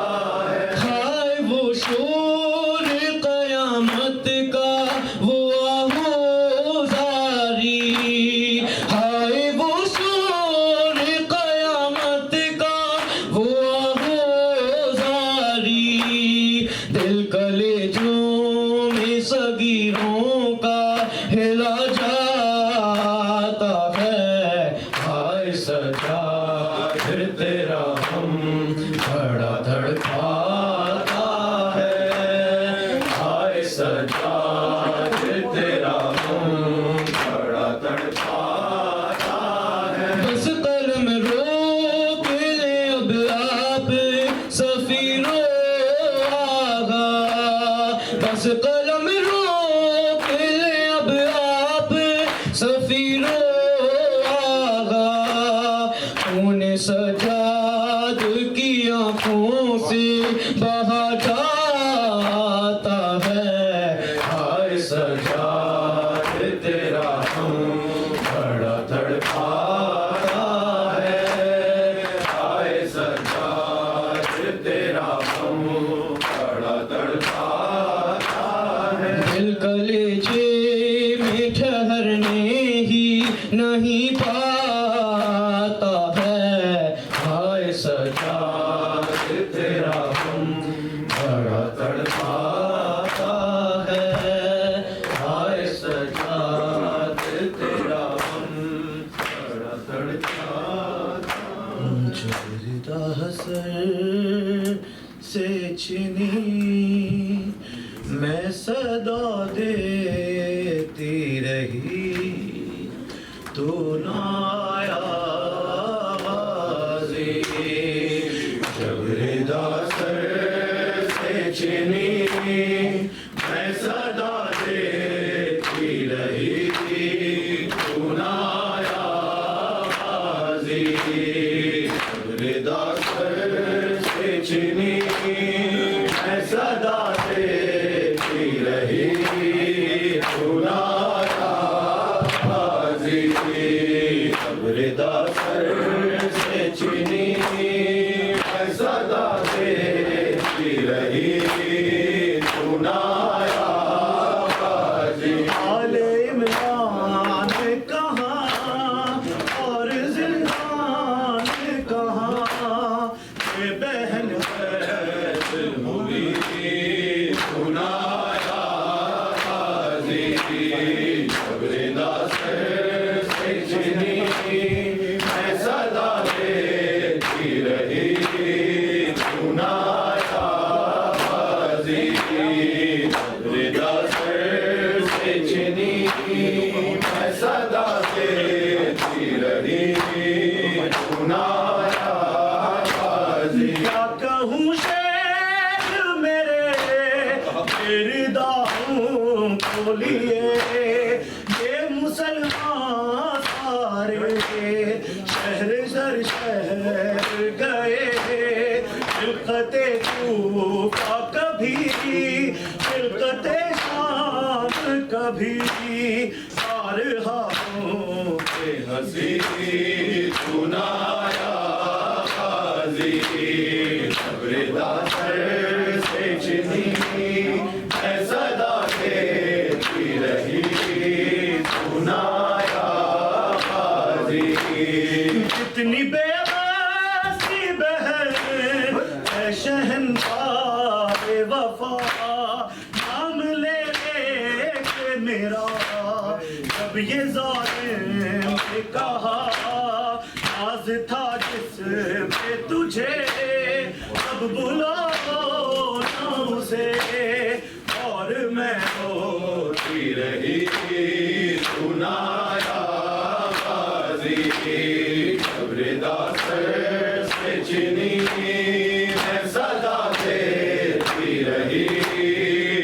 ہے، ہائے وہ شور قیامت کا وہ آہوزاری، ہائے وہ شور قیامت کا وہ آہوزاری، دل کلیجوں میں صغیروں کا ہلا جاتا ہے، ہائے سجاد تیرا غم بڑا تڑپاتا ہے، ہائے سجاد تیرا غم بڑا تڑپاتا ہے، بس قلم روک لے اب آپ سفیرو آغا، بس قلم روک لے اب آپ سفیرو آغا، خون سجاد کی آنکھوں سے بہا جاتا ہے، ہائے سجاد تیرا غم بڑا تڑپاتا ہے، ہائے سجاد تیرا غم بڑا تڑپاتا ہے، دل کلیجے میں ٹھہرنے ہی نہیں پاتا ہے، ہائے سجاد تیرا غم بڑا تڑپاتا ہے، ہائے سجاد تیرا غم بڑا تڑپاتا ہے، جو حسر سے چھنی میں صدا دیتی رہی، تو نہ آیا غازی، جب ردا سر سے چھنی میں صدا دیتی رہی، تو نہ آیا غازی، جب ردا سر سے چھنی میں صدا دیتی رہی، تو نہ آیا غازی، جب ردا سر سے چھنی میں صدا دیتی رہی، تو نہ آیا غازی، آل عمران کہاں اور زندان کہاں، یہ بہن فیض ہوئی، تو نہ آیا غازی، جب ردا سر سے چھنی میں صدا دیتی رہی، تو نہ آیا غازی، جب ردا سر سے چھنی میں صدا دیتی رہی، تو نہ آیا غازی، کیا کہوں شیخ میرے کرداروں کو لیے، یہ مسلمان سارے شہر در شہر گئے، خلقت کوفہ کبھی خلقت شام کبھی، بارہاوں پہ ہنسی، تو نہ آیا غازی، جب ردا سر سے چھنی میں صدا دیتی رہی، تو نہ آیا غازی، جتنی بے بسی بہن ہے شہنشاہ وفا، نام لے لے کے میرا جب یہ ظالم نے کہا، ناز تھا جس پہ تجھے اب بلاؤ نہ اسے، اور میں ہوتی رہی، تو نہ آیا غازی، جب ردا سر سے چھنی میں صدا دیتی رہی،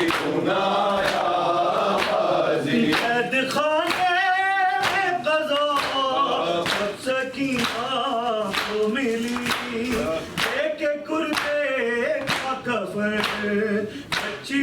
تو نہ آیا غازی، قید خانے میں قضا سکینہ کو ملی، ایک کرتے کا کفن بچی